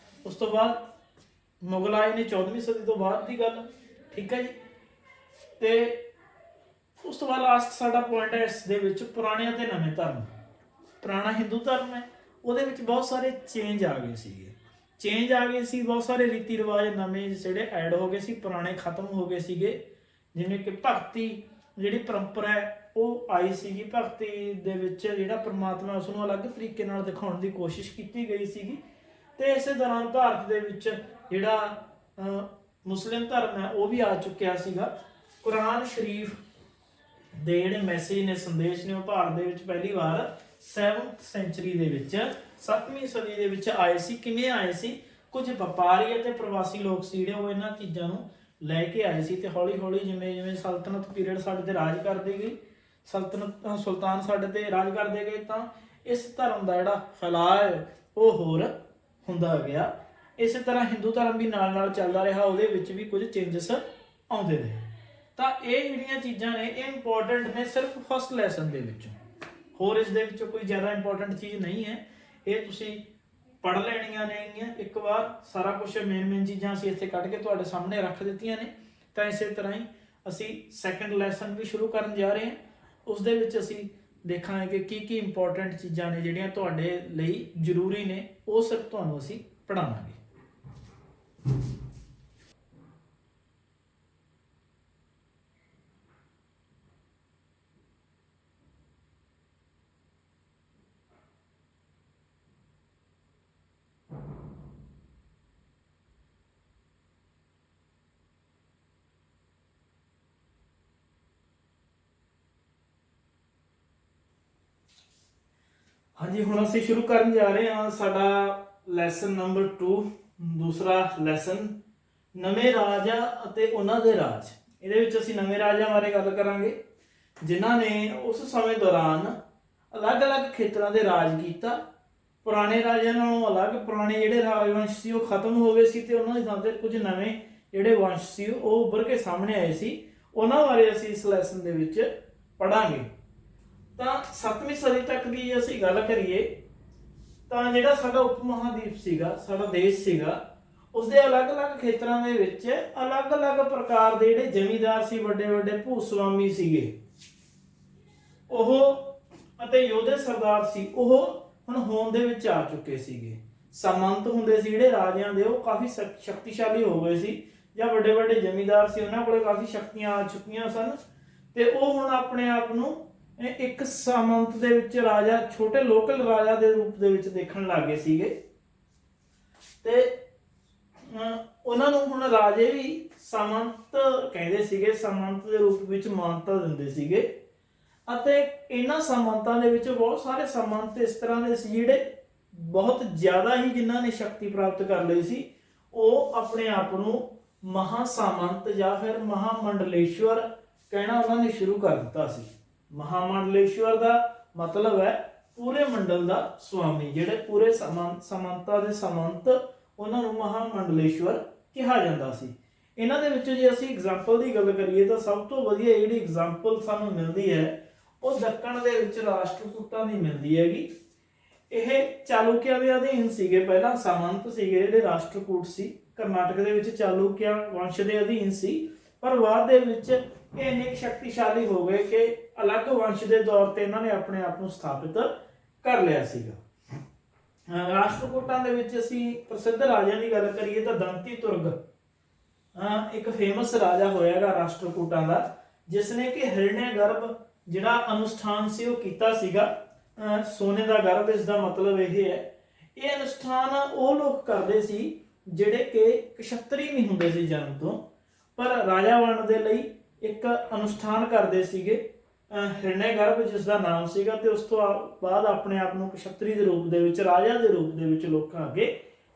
S1: ਉਸ ਤੋਂ ਬਾਅਦ ਮੁਗਲ ਆਏ ਨੇ 14ਵੀਂ ਸਦੀ ਤੋਂ ਬਾਅਦ ਦੀ ਗੱਲ, ਠੀਕ ਹੈ ਜੀ। ਤੇ ਉਸ ਤੋਂ ਬਾਅਦ ਲਾਸਟ ਸਾਡਾ ਪੁਆਇੰਟ ਹੈ ਇਸ ਦੇ ਵਿੱਚ ਪੁਰਾਣੇ ਅਤੇ ਨਵੇਂ ਧਰਮ। ਪੁਰਾਣਾ ਹਿੰਦੂ ਧਰਮ ਹੈ, ਉਹਦੇ ਵਿੱਚ ਬਹੁਤ ਸਾਰੇ ਚੇਂਜ ਆ ਗਏ ਸੀਗੇ, ਬਹੁਤ ਸਾਰੇ ਰੀਤੀ ਰਿਵਾਜ ਨਵੇਂ ਜਿਹੜੇ ਐਡ ਹੋ ਗਏ ਸੀ, ਪੁਰਾਣੇ ਖਤਮ ਹੋ ਗਏ ਸੀਗੇ। ਜਿਵੇਂ ਕਿ ਭਗਤੀ ਜਿਹੜੀ ਪਰੰਪਰਾ ਹੈ ਉਹ ਆਈ ਸੀਗੀ। ਭਗਤੀ ਦੇ ਵਿੱਚ ਜਿਹੜਾ ਪਰਮਾਤਮਾ ਉਸ ਨੂੰ ਅਲੱਗ ਤਰੀਕੇ ਨਾਲ ਦਿਖਾਉਣ ਦੀ ਕੋਸ਼ਿਸ਼ ਕੀਤੀ ਗਈ ਸੀਗੀ। ਤੇ ਇਸੇ ਦੌਰਾਨ ਭਾਰਤ ਦੇ ਵਿੱਚ ਜਿਹੜਾ ਮੁਸਲਿਮ ਧਰਮ ਹੈ ਉਹ ਵੀ ਆ ਚੁੱਕਿਆ ਸੀਗਾ। ਕੁਰਾਨ ਸ਼ਰੀਫ ਦੇ ਜਿਹੜੇ ਮੈਸੇਜ ਨੇ, ਸੰਦੇਸ਼ ਨੇ, ਉਹ ਭਾਰਤ ਦੇ ਵਿੱਚ ਪਹਿਲੀ ਵਾਰ 7th ਸੈਂਚੁਰੀ ਦੇ ਵਿੱਚ, 7ਵੀਂ ਸਦੀ ਦੇ ਵਿੱਚ ਆਏ ਸੀ। ਕਿਵੇਂ ਆਏ ਸੀ? ਕੁਝ ਵਪਾਰੀ ਅਤੇ ਪ੍ਰਵਾਸੀ ਲੋਕ ਸੀ ਜਿਹੜੇ ਉਹ ਇਹਨਾਂ ਚੀਜ਼ਾਂ ਨੂੰ ਲੈ ਕੇ ਆਏ ਸੀ। ਤੇ ਹੌਲੀ ਹੌਲੀ ਜਿਵੇਂ ਜਿਵੇਂ ਸਲਤਨਤ ਪੀਰੀਅਡ ਸਾਡੇ ਤੇ ਰਾਜ ਕਰਦੀ ਗਈ, ਸੁਲਤਾਨ ਸਾਡੇ ਤੇ ਰਾਜ ਕਰਦੇ ਗਏ, ਤਾਂ ਇਸ ਧਰਮ ਦਾ ਜਿਹੜਾ ਫੈਲਾਅ ਹੈ ਉਹ ਹੋਰ ਹੁੰਦਾ ਗਿਆ। ਇਸੇ ਤਰ੍ਹਾਂ ਹਿੰਦੂ ਧਰਮ ਵੀ ਨਾਲ ਨਾਲ ਚੱਲਦਾ ਰਿਹਾ, ਉਹਦੇ ਵਿੱਚ ਵੀ ਕੁਝ ਚੇਂਜਸ ਆਉਂਦੇ ਰਹੇ। ਤਾਂ ਇਹ ਜਿਹੜੀਆਂ ਚੀਜ਼ਾਂ ਨੇ ਇਹ ਇੰਪੋਰਟੈਂਟ ਨੇ ਸਿਰਫ ਫਸਟ ਲੈਸਨ ਦੇ ਵਿੱਚੋਂ, ਹੋਰ ਇਸ ਦੇ ਵਿੱਚੋਂ ਕੋਈ ਜ਼ਿਆਦਾ ਇੰਪੋਰਟੈਂਟ ਚੀਜ਼ ਨਹੀਂ ਹੈ। ਇਹ ਤੁਸੀਂ ਪੜ੍ਹ ਲੈਣੀਆਂ ਨੇਗੀਆਂ ਇੱਕ ਵਾਰ। ਸਾਰਾ ਕੁਝ ਮੇਨ ਚੀਜ਼ਾਂ ਅਸੀਂ ਇੱਥੇ ਕੱਢ ਕੇ ਤੁਹਾਡੇ ਸਾਹਮਣੇ ਰੱਖ ਦਿੱਤੀਆਂ ਨੇ। ਤਾਂ ਇਸੇ ਤਰ੍ਹਾਂ ਹੀ ਅਸੀਂ ਸੈਕੰਡ ਲੈਸਨ ਵੀ ਸ਼ੁਰੂ ਕਰਨ ਜਾ ਰਹੇ ਹਾਂ। ਉਸ ਦੇ ਵਿੱਚ ਅਸੀਂ ਦੇਖਾਂਗੇ ਕਿ ਕੀ ਇੰਪੋਰਟੈਂਟ ਚੀਜ਼ਾਂ ਨੇ ਜਿਹੜੀਆਂ ਤੁਹਾਡੇ ਲਈ ਜ਼ਰੂਰੀ ਨੇ, ਉਹ ਸਿਰਫ ਤੁਹਾਨੂੰ ਅਸੀਂ ਪੜ੍ਹਾਵਾਂਗੇ। ਹਾਂਜੀ, ਹੁਣ ਅਸੀਂ ਸ਼ੁਰੂ ਕਰਨ ਜਾ ਰਹੇ ਹਾਂ ਸਾਡਾ ਲੈਸਨ ਨੰਬਰ 2, ਦੂਸਰਾ ਲੈਸਨ, ਨਵੇਂ ਰਾਜਾ ਅਤੇ ਉਹਨਾਂ ਦੇ ਰਾਜ। ਇਹਦੇ ਵਿੱਚ ਅਸੀਂ ਨਵੇਂ ਰਾਜਿਆਂ ਬਾਰੇ ਗੱਲ ਕਰਾਂਗੇ ਜਿਨ੍ਹਾਂ ਨੇ ਉਸ ਸਮੇਂ ਦੌਰਾਨ ਅਲੱਗ-ਅਲੱਗ ਖੇਤਰਾਂ ਦੇ ਰਾਜ ਕੀਤਾ। ਪੁਰਾਣੇ ਰਾਜਿਆਂ ਨਾਲੋਂ ਅਲੱਗ ਪੁਰਾਣੇ ਜਿਹੜੇ ਰਾਜਵੰਸ਼ ਸੀ ਉਹ ਖਤਮ ਹੋ ਗਏ ਸੀ ਤੇ ਉਹਨਾਂ ਦੀ ਥਾਂ ਤੇ ਕੁਝ ਨਵੇਂ ਜਿਹੜੇ ਵੰਸ਼ ਸੀ ਉਹ ਉੱਭਰ ਕੇ ਸਾਹਮਣੇ ਆਏ ਸੀ। ਉਹਨਾਂ ਬਾਰੇ ਅਸੀਂ ਇਸ ਲੈਸਨ ਦੇ ਵਿੱਚ ਪੜ੍ਹਾਂਗੇ। ਤਾਂ 7ਵੀਂ ਸਦੀ ਤੱਕ ਦੀ ਜੇ ਅਸੀਂ ਗੱਲ ਕਰੀਏ ਤਾਂ ਜਿਹੜਾ ਸਾਡਾ ਉਪ ਮਹਾਦੀਪ ਸੀਗਾ, ਸਾਡਾ ਦੇਸ਼ ਸੀਗਾ, ਉਸਦੇ ਅਲੱਗ-ਅਲੱਗ ਖੇਤਰਾਂ ਦੇ ਵਿੱਚ ਅਲੱਗ-ਅਲੱਗ ਪ੍ਰਕਾਰ ਦੇ ਜਿਹੜੇ ਜ਼ਮੀਂਦਾਰ ਸੀ, ਵੱਡੇ ਵੱਡੇ ਭੂਸਵਾਮੀ ਸੀਗੇ ਉਹ, ਅਤੇ ਯੋਧੇ ਸਰਦਾਰ ਸੀ, ਉਹ ਹੁਣ ਹੋਂਦ ਦੇ ਵਿੱਚ ਆ ਚੁੱਕੇ ਸੀਗੇ। ਸਾਮੰਤ ਹੁੰਦੇ ਸੀ ਜਿਹੜੇ ਰਾਜਿਆਂ ਦੇ, ਉਹ ਕਾਫੀ ਸ਼ਕਤੀਸ਼ਾਲੀ ਹੋ ਗਏ ਸੀ, ਜਾਂ ਵੱਡੇ ਵੱਡੇ ਜ਼ਮੀਂਦਾਰ ਸੀ ਉਹਨਾਂ ਕੋਲੇ ਕਾਫੀ ਸ਼ਕਤੀਆਂ ਆ ਚੁੱਕੀਆਂ ਸਨ। ਤੇ ਉਹ ਹੁਣ ਆਪਣੇ ਆਪ ਨੂੰ ਇੱਕ ਸਾਮੰਤ ਦੇ ਵਿੱਚ ਰਾਜਾ, ਛੋਟੇ ਲੋਕਲ ਰਾਜਾ ਦੇ ਰੂਪ ਦੇ ਵਿੱਚ ਦੇਖਣ ਲੱਗੇ ਸੀਗੇ। ਤੇ ਉਹਨਾਂ ਨੂੰ ਹੁਣ ਰਾਜੇ ਵੀ ਸਾਮੰਤ ਕਹਿੰਦੇ ਸੀਗੇ, ਸਾਮੰਤ ਦੇ ਰੂਪ ਵਿੱਚ ਮਾਨਤਾ ਦਿੰਦੇ ਸੀਗੇ। ਅਤੇ ਇਹਨਾਂ ਸਾਮੰਤਾਂ ਦੇ ਵਿੱਚ ਬਹੁਤ ਸਾਰੇ ਸਾਮੰਤ ਇਸ ਤਰ੍ਹਾਂ ਦੇ ਸੀ ਜਿਹੜੇ ਬਹੁਤ ਜ਼ਿਆਦਾ ਹੀ, ਜਿਨ੍ਹਾਂ ਨੇ ਸ਼ਕਤੀ ਪ੍ਰਾਪਤ ਕਰ ਲਈ ਸੀ, ਉਹ ਆਪਣੇ ਆਪ ਨੂੰ ਮਹਾ ਸਾਮੰਤ ਜਾਂ ਫਿਰ ਮਹਾਮੰਡਲੇਸ਼ਵਰ ਕਹਿਣਾ ਉਹਨਾਂ ਨੇ ਸ਼ੁਰੂ ਕਰ ਦਿੱਤਾ ਸੀ। ਮਹਾਮੰਡਲੇਸ਼ਵਰ ਦਾ ਮਤਲਬ ਹੈ ਪੂਰੇ ਮੰਡਲ ਦਾ ਸੁਆਮੀ, ਜਿਹੜੇ ਪੂਰੇ ਸਾਮੰਤਾਂ ਦੇ ਸਾਮੰਤ, ਉਹਨਾਂ ਨੂੰ ਮਹਾਮੰਡਲੇਸ਼ਵਰ ਕਿਹਾ ਜਾਂਦਾ ਸੀ। ਇਹਨਾਂ ਦੇ ਵਿੱਚੋਂ ਜੇ ਅਸੀਂ ਐਗਜ਼ਾਮਪਲ ਦੀ ਗੱਲ ਕਰੀਏ ਤਾਂ ਸਭ ਤੋਂ ਵਧੀਆ ਜਿਹੜੀ ਐਗਜ਼ਾਮਪਲ ਸਾਨੂੰ ਮਿਲਦੀ ਹੈ ਉਹ ਦੱਖਣ ਦੇ ਵਿੱਚ ਰਾਸ਼ਟਰਕੂਟਾਂ ਦੀ ਮਿਲਦੀ ਹੈਗੀ। ਇਹ ਚਾਲੁਕਿਆ ਦੇ ਅਧੀਨ ਸੀਗੇ, ਪਹਿਲਾਂ ਸਾਮੰਤ ਸੀਗੇ ਜਿਹੜੇ ਰਾਸ਼ਟਰਕੂਟ ਸੀ, ਕਰਨਾਟਕ ਦੇ ਵਿੱਚ ਚਾਲੁਕਿਆ ਵੰਸ਼ ਦੇ ਅਧੀਨ ਸੀ, ਪਰ ਬਾਅਦ ਦੇ ਵਿੱਚ ਇਹ ਇੰਨੇ ਸ਼ਕਤੀਸ਼ਾਲੀ ਹੋ ਗਏ ਕਿ ਅਲੱਗ ਵੰਸ਼ ਦੇ ਦੌਰ ਤੇ ਇਹਨਾਂ ਨੇ ਆਪਣੇ ਆਪ ਨੂੰ ਸਥਾਪਿਤ ਕਰ ਲਿਆ ਸੀਗਾ। ਰਾਸ਼ਟਰਕੂਟਾਂ ਦੇ ਵਿੱਚ ਅਸੀਂ ਪ੍ਰਸਿੱਧ ਰਾਜਿਆਂ ਦੀ ਗੱਲ ਕਰੀਏ ਤਾਂ ਦੰਤੀ ਤੁਰਗ ਇੱਕ ਫੇਮਸ ਰਾਜਾ ਹੋਇਆਗਾ ਰਾਸ਼ਟਰਕੂਟਾਂ ਦਾ, ਜਿਸ ਨੇ ਕਿ ਹਿਰਣਿਆ ਗਰਭ ਜਿਹੜਾ ਅਨੁਸ਼ਠਾਨ ਸੀ ਉਹ ਕੀਤਾ ਸੀਗਾ। ਸੋਨੇ ਦਾ ਗਰਭ, ਇਸ ਦਾ ਮਤਲਬ ਇਹ ਹੈ ਇਹ ਅਨੁਸ਼ਠਾਨ ਉਹ ਲੋਕ ਕਰਦੇ ਸੀ ਜਿਹੜੇ ਕਿ ਕਸ਼ਤਰੀ ਨਹੀਂ ਹੁੰਦੇ ਸੀ ਜਨਮ ਤੋਂ, ਪਰ ਰਾਜਾ ਬਣਨ ਦੇ ਲਈ ਇੱਕ ਅਨੁਸ਼ਠਾਨ ਕਰਦੇ ਸੀਗੇ ਹਿਰਣੇ ਗਰਭ ਜਿਸ ਦਾ ਨਾਮ ਸੀਗਾ, ਤੇ ਉਸ ਤੋਂ ਬਾਅਦ ਆਪਣੇ ਆਪ ਨੂੰ ਕਸ਼ਤਰੀ ਦੇ ਰੂਪ ਦੇ ਵਿੱਚ, ਰਾਜਾ ਦੇ ਰੂਪ ਦੇ ਵਿੱਚ ਲੋਕਾਂ ਅੱਗੇ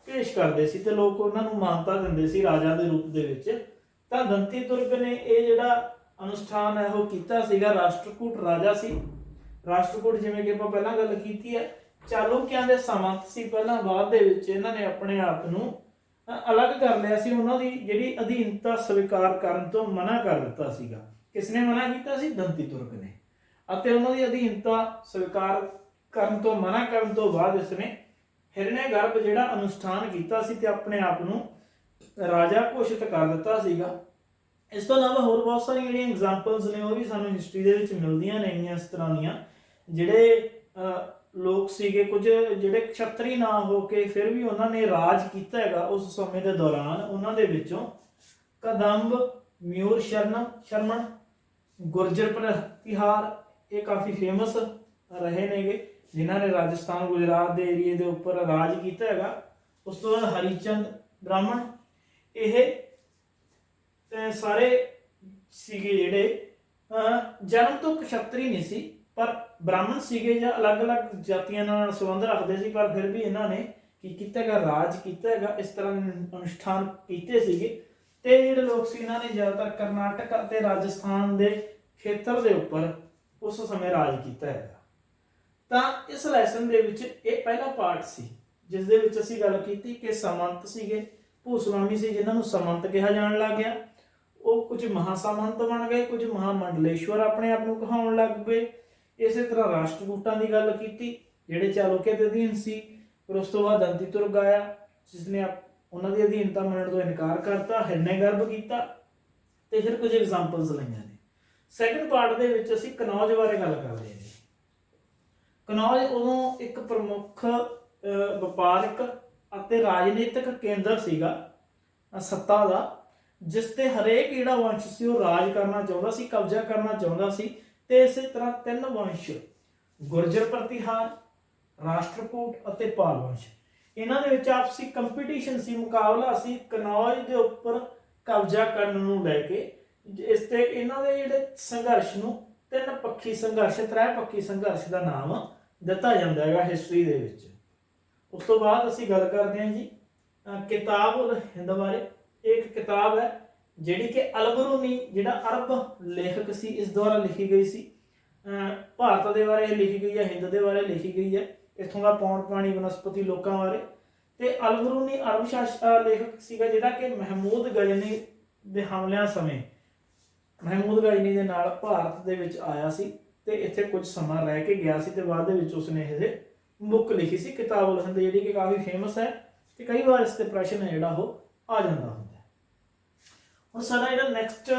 S1: ਪੇਸ਼ ਕਰਦੇ ਸੀ ਤੇ ਲੋਕ ਉਹਨਾਂ ਨੂੰ ਮਾਨਤਾ ਦਿੰਦੇ ਸੀ ਰਾਜਾ ਦੇ ਰੂਪ ਦੇ ਵਿੱਚ। ਤਾਂ ਦੰਤੀ ਦੁਰਗ ਨੇ ਇਹ ਜਿਹੜਾ ਅਨੁਸ਼ਠਾਨ ਹੈ ਉਹ ਕੀਤਾ ਸੀਗਾ। ਰਾਸ਼ਟਰਕੂਟ ਰਾਜਾ ਸੀ। ਰਾਸ਼ਟਰਕੂਟ ਜਿਵੇਂ ਕਿ ਆਪਾਂ ਪਹਿਲਾਂ ਗੱਲ ਕੀਤੀ ਹੈ ਚਾਲੁਕਿਆਂ ਦੇ ਸਾਮੰਤ ਸੀ ਪਹਿਲਾਂ, ਬਾਅਦ ਦੇ ਵਿੱਚ ਇਹਨਾਂ ਨੇ ਆਪਣੇ ਆਪ ਨੂੰ ਅਲੱਗ ਕਰ ਲਿਆ ਸੀ, ਉਹਨਾਂ ਦੀ ਜਿਹੜੀ ਅਧੀਨਤਾ ਸਵੀਕਾਰ ਕਰਨ ਤੋਂ ਮਨਾ ਕਰ ਦਿੱਤਾ ਸੀਗਾ। ਕਿਸਨੇ ਮਨਾ ਕੀਤਾ ਸੀ? ਦੰਤੀ ਤੁਰਕ ਨੇ। ਅਤੇ ਉਹਨਾਂ ਦੀ ਅਧੀਨਤਾ ਸਵੀਕਾਰ ਕਰਨ ਤੋਂ ਮਨਾ ਕਰਨ ਤੋਂ ਬਾਅਦ ਇਸਨੇ ਹਿਰਣੇ ਗਰਭ ਜਿਹੜਾ ਅਨੁਸ਼ਠਾਨ ਕੀਤਾ ਸੀ ਤੇ ਆਪਣੇ ਆਪ ਨੂੰ ਰਾਜਾ ਘੋਸ਼ਿਤ ਕਰ ਦਿੱਤਾ ਸੀਗਾ। ਇਸ ਤੋਂ ਇਲਾਵਾ ਹੋਰ ਬਹੁਤ ਸਾਰੀਆਂ ਜਿਹੜੀਆਂ ਐਗਜ਼ਾਮਪਲਸ ਨੇ ਉਹ ਵੀ ਸਾਨੂੰ ਹਿਸਟਰੀ ਦੇ ਵਿੱਚ ਮਿਲਦੀਆਂ ਨੇਗੀਆਂ ਇਸ ਤਰ੍ਹਾਂ ਦੀਆਂ, ਜਿਹੜੇ ਲੋਕ ਸੀਗੇ ਕੁਝ ਜਿਹੜੇ ਕਸ਼ਤਰੀ ਨਾ ਹੋ ਕੇ ਫਿਰ ਵੀ ਉਹਨਾਂ ਨੇ ਰਾਜ ਕੀਤਾ ਹੈਗਾ ਉਸ ਸਮੇਂ ਦੇ ਦੌਰਾਨ। ਉਹਨਾਂ ਦੇ ਵਿੱਚੋਂ ਕਦੰਬ, ਮਯੂਰ ਸ਼ਰਮਣ, ਗੁਰਜਰ ਪ੍ਰਤਿਹਾਰ ਇਹ ਕਾਫੀ ਫੇਮਸ ਰਹੇ ਨੇਗੇ, ਜਿਨ੍ਹਾਂ ਨੇ ਰਾਜਸਥਾਨ ਗੁਜਰਾਤ ਦੇ ਏਰੀਏ ਦੇ ਉੱਪਰ ਰਾਜ ਕੀਤਾ ਹੈਗਾ। ਉਸ ਤੋਂ ਬਾਅਦ ਹਰੀਚੰਦ ਬ੍ਰਾਹਮਣ, ਇਹ ਸਾਰੇ ਸੀਗੇ ਜਿਹੜੇ ਜਨਮ ਤੋਂ ਕਸ਼ਤਰੀ ਨਹੀਂ ਸੀ ਪਰ ਬ੍ਰਾਹਮਣ ਸੀਗੇ ਜਾਂ ਅਲੱਗ-ਅਲੱਗ ਜਾਤੀਆਂ ਨਾਲ ਸੰਬੰਧ ਰੱਖਦੇ ਸੀ, ਪਰ ਫਿਰ ਵੀ ਇਹਨਾਂ ਨੇ ਕੀ ਕੀਤਾ ਹੈਗਾ? ਰਾਜ ਕੀਤਾ ਹੈਗਾ। ਇਸ ਤਰ੍ਹਾਂ ਦੇ ਅਨੁਸ਼ਠਾਨ ਕੀਤੇ ਸੀਗੇ ਤੇ ਜਿਹੜੇ ਲੋਕ ਸੀ ਇਹਨਾਂ ਨੇ ਜ਼ਿਆਦਾਤਰ ਕਰਨਾਟਕ ਅਤੇ ਰਾਜਸਥਾਨ ਦੇ ਖੇਤਰ ਦੇ ਉੱਪਰ ਉਸ ਸਮੇਂ ਰਾਜ ਕੀਤਾ ਹੈਗਾ। ਤਾਂ ਇਸ ਲੈਸਨ ਦੇ ਵਿੱਚ ਇਹ ਪਹਿਲਾ ਪਾਰਟ ਸੀ ਜਿਸ ਦੇ ਵਿੱਚ ਅਸੀਂ ਗੱਲ ਕੀਤੀ ਕਿ ਸਮੰਤ ਸੀਗੇ, ਭੂਸਵਾਮੀ ਸੀ ਜਿਨ੍ਹਾਂ ਨੂੰ ਸਮੰਤ ਕਿਹਾ ਜਾਣ ਲੱਗ ਗਿਆ, ਉਹ ਕੁਝ ਮਹਾਸਮੰਤ ਬਣ ਗਏ, ਕੁਝ ਮਹਾਮੰਡਲੇਸ਼ਵਰ ਆਪਣੇ ਆਪ ਨੂੰ ਕਹਾਉਣ ਲੱਗ ਪਏ। ਇਸੇ ਤਰ੍ਹਾਂ ਰਾਸ਼ਟਰਕੂਟਾਂ ਦੀ ਗੱਲ ਕੀਤੀ ਜਿਹੜੇ ਚਾਲੁਕਿਆ ਦੇ ਅਧੀਨ ਸੀ। ਫਿਰ ਉਸ ਤੋਂ ਬਾਅਦ ਦੰਤੀ ਤੁਰਕ ਆਇਆ ਜਿਸ ਨੇ ਉਹਨਾਂ ਦੀ ਅਧੀਨਤਾ ਮੰਨਣ ਤੋਂ ਇਨਕਾਰ ਕਰਤਾ, ਹਿਰਣੇ ਗਰਭ ਕੀਤਾ ਤੇ ਫਿਰ ਕੁਝ ਐਗਜ਼ਾਮਪਲਸ ਲਈਆਂ ਨੇ। ਸੈਕੰਡ ਪਾਰਟ ਦੇ ਵਿੱਚ ਅਸੀਂ ਕਨੌਜ ਬਾਰੇ ਗੱਲ ਕਰਦੇ ਹਾਂ। ਕਨੌਜ ਉਦੋਂ ਇੱਕ ਪ੍ਰਮੁੱਖ ਵਪਾਰਕ ਅਤੇ ਰਾਜਨੀਤਿਕ ਕੇਂਦਰ ਸੀਗਾ ਸੱਤਾ ਦਾ, ਜਿਸ ਤੇ ਹਰੇਕ ਜਿਹੜਾ ਵੰਸ਼ ਸੀ ਉਹ ਰਾਜ ਕਰਨਾ ਚਾਹੁੰਦਾ ਸੀ, ਕਬਜ਼ਾ ਕਰਨਾ ਚਾਹੁੰਦਾ ਸੀ। ਤੇ ਇਸੇ ਤਰ੍ਹਾਂ ਤਿੰਨ ਵੰਸ਼ ਗੁਰਜਰ ਪ੍ਰਤਿਹਾਰ, ਰਾਸ਼ਟਰਕੂਟ ਅਤੇ ਪਾਲ ਵੰਸ਼, ਇਹਨਾਂ ਦੇ ਵਿੱਚ ਆਪਸੀ ਕੰਪੀਟੀਸ਼ਨ ਸੀ, ਮੁਕਾਬਲਾ ਸੀ ਕਨੌਜ ਦੇ ਉੱਪਰ ਕਬਜ਼ਾ ਕਰਨ ਨੂੰ ਲੈ ਕੇ। ਇਸ ਤੇ ਇਹਨਾਂ ਦੇ ਜਿਹੜੇ ਸੰਘਰਸ਼ ਨੂੰ ਤਿੰਨ ਪੱਖੀ ਸੰਘਰਸ਼, ਤ੍ਰੈ ਪੱਖੀ ਸੰਘਰਸ਼ ਦਾ ਨਾਮ ਦਿੱਤਾ ਜਾਂਦਾ ਹੈਗਾ ਹਿਸਟਰੀ ਦੇ ਵਿੱਚ। ਉਸ ਤੋਂ ਬਾਅਦ ਅਸੀਂ ਗੱਲ ਕਰਦੇ ਹਾਂ ਜੀ ਕਿਤਾਬ ਉਲ ਹਿੰਦ ਬਾਰੇ। ਇਹ ਇੱਕ ਕਿਤਾਬ ਹੈ ਜਿਹੜੀ ਕਿ ਅਲਬਰੂਨੀ ਜਿਹੜਾ ਅਰਬ ਲੇਖਕ ਸੀ ਇਸ ਦੁਆਰਾ ਲਿਖੀ ਗਈ ਸੀ। ਭਾਰਤ ਦੇ ਬਾਰੇ ਲਿਖੀ ਗਈ ਹੈ, ਹਿੰਦ ਦੇ ਬਾਰੇ ਲਿਖੀ ਗਈ ਹੈ, ਇੱਥੋਂ ਦਾ ਪੌਣ ਪਾਣੀ ਬਨਸਪਤੀ ਲੋਕਾਂ ਬਾਰੇ। ਤੇ ਅਲਬਰੂਨੀ ਅਰਬ ਲੇਖਕ ਸੀਗਾ ਜਿਹੜਾ ਕਿ ਮਹਿਮੂਦ ਗਜ਼ਨੀ ਦੇ ਹਮਲਿਆਂ ਸਮੇਂ ਮਹਿਮੂਦ ਗਜ਼ਨੀ ਦੇ ਨਾਲ ਭਾਰਤ ਦੇ ਵਿੱਚ ਆਇਆ ਸੀ ਤੇ ਇੱਥੇ ਕੁਝ ਸਮਾਂ ਰਹਿ ਕੇ ਗਿਆ ਸੀ ਤੇ ਬਾਅਦ ਦੇ ਵਿੱਚ ਉਸਨੇ ਇਹ ਬੁੱਕ ਲਿਖੀ ਸੀ ਕਿਤਾਬ ਉਲ ਹਿੰਦ, ਜਿਹੜੀ ਕਿ ਕਾਫੀ ਫੇਮਸ ਹੈ ਤੇ ਕਈ ਵਾਰ ਇਸ ਤੇ ਪ੍ਰਸ਼ਨ ਹੈ ਜਿਹੜਾ ਉਹ ਆ ਜਾਂਦਾ ਹੁੰਦਾ ਹੈ। ਹੁਣ ਸਾਡਾ ਜਿਹੜਾ ਨੈਕਸਟ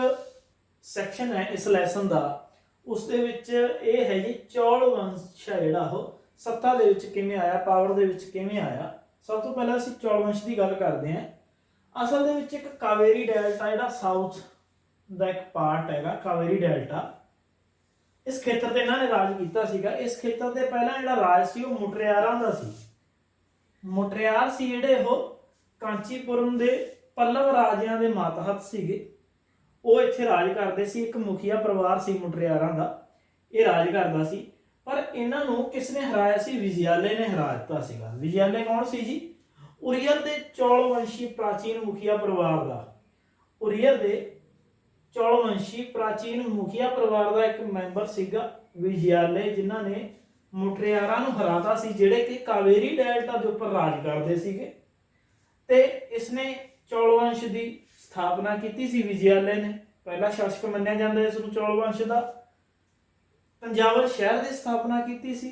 S1: ਸੈਕਸ਼ਨ ਹੈ ਇਸ ਲੈਸਨ ਦਾ, ਉਸ ਦੇ ਵਿੱਚ ਇਹ ਹੈ ਜੀ ਚੌਲ ਵੰਸ਼ ਹੈ ਜਿਹੜਾ ਉਹ ਸੱਤਾ ਦੇ ਵਿੱਚ ਕਿਵੇਂ ਆਇਆ, ਪਾਵਰ ਦੇ ਵਿੱਚ ਕਿਵੇਂ ਆਇਆ। ਸਭ ਤੋਂ ਪਹਿਲਾਂ ਅਸੀਂ ਚੌਲ ਵੰਸ਼ ਦੀ ਗੱਲ ਕਰਦੇ ਹਾਂ। ਅਸਲ ਦੇ ਵਿੱਚ ਇੱਕ ਕਾਵੇਰੀ ਡੈਲਟਾ ਜਿਹੜਾ ਸਾਊਥ ਦਾ ਇੱਕ ਪਾਰਟ ਹੈਗਾ, ਕਾਵੇਰੀ ਡੈਲਟਾ, ਇਸ ਖੇਤਰ ਤੇ ਇਹਨਾਂ ਨੇ ਰਾਜ ਕੀਤਾ ਸੀਗਾ। ਇਸ ਖੇਤਰ ਦੇ ਪਹਿਲਾਂ ਜਿਹੜਾ ਰਾਜ ਸੀ ਉਹ ਮੁਟਰਿਆਰਾਂ ਦਾ ਸੀ। ਮੁਟਰਿਆਰ ਸੀ ਜਿਹੜੇ ਉਹ ਕਾਂਚੀਪੁਰਮ ਦੇ ਪੱਲਵ ਰਾਜਿਆਂ ਦੇ ਮਾਤਹਤ ਸੀਗੇ, ਉਹ ਇੱਥੇ ਰਾਜ ਕਰਦੇ ਸੀ। ਇੱਕ ਮੁਖੀਆ ਪਰਿਵਾਰ ਸੀ ਮੁਟਰਿਆਰਾਂ ਦਾ, ਇਹ ਰਾਜ ਕਰਦਾ ਸੀ। ਪਰ ਇਹਨਾਂ ਨੂੰ ਕਿਸ ਨੇ ਹਰਾਇਆ ਸੀ? ਵਿਜਯਾਲੇ ਨੇ ਹਰਾ ਦਿੱਤਾ ਸੀਗਾ। ਵਿਜਯਾਲੇ ਕੌਣ ਸੀ ਜੀ? ਉਰੀਅਰ ਦੇ ਚੌਲ ਵੰਸ਼ੀ ਪ੍ਰਾਚੀਨ ਮੁਖੀਆ ਪਰਿਵਾਰ ਦਾ, ਉਰੀਅਰ ਦੇ ਚੌਲ ਵੰਸ਼ੀ ਪ੍ਰਾਚੀਨ ਮੁਖੀਆ ਪਰਿਵਾਰ ਦਾ ਇੱਕ ਮੈਂਬਰ ਸੀਗਾ ਵਿਜਯਾਲੇ, ਜਿਨ੍ਹਾਂ ਨੇ ਮੁਟਰਿਆਰਾਂ ਨੂੰ ਹਰਾਤਾ ਸੀ ਜਿਹੜੇ ਕਿ ਕਾਵੇਰੀ ਡੈਲਟਾ ਦੇ ਉੱਪਰ ਰਾਜ ਕਰਦੇ ਸੀਗੇ। ਤੇ ਇਸਨੇ ਚੌਲ ਵੰਸ਼ ਦੀ ਸਥਾਪਨਾ ਕੀਤੀ ਸੀ ਵਿਜਯਾਲੇ ਨੇ, ਪਹਿਲਾ ਸ਼ਾਸਕ ਮੰਨਿਆ ਜਾਂਦਾ ਇਸ ਨੂੰ ਚੌਲ ਵੰਸ਼ ਦਾ। ਤੰਜਾਵਰ ਸ਼ਹਿਰ ਦੀ ਸਥਾਪਨਾ ਕੀਤੀ ਸੀ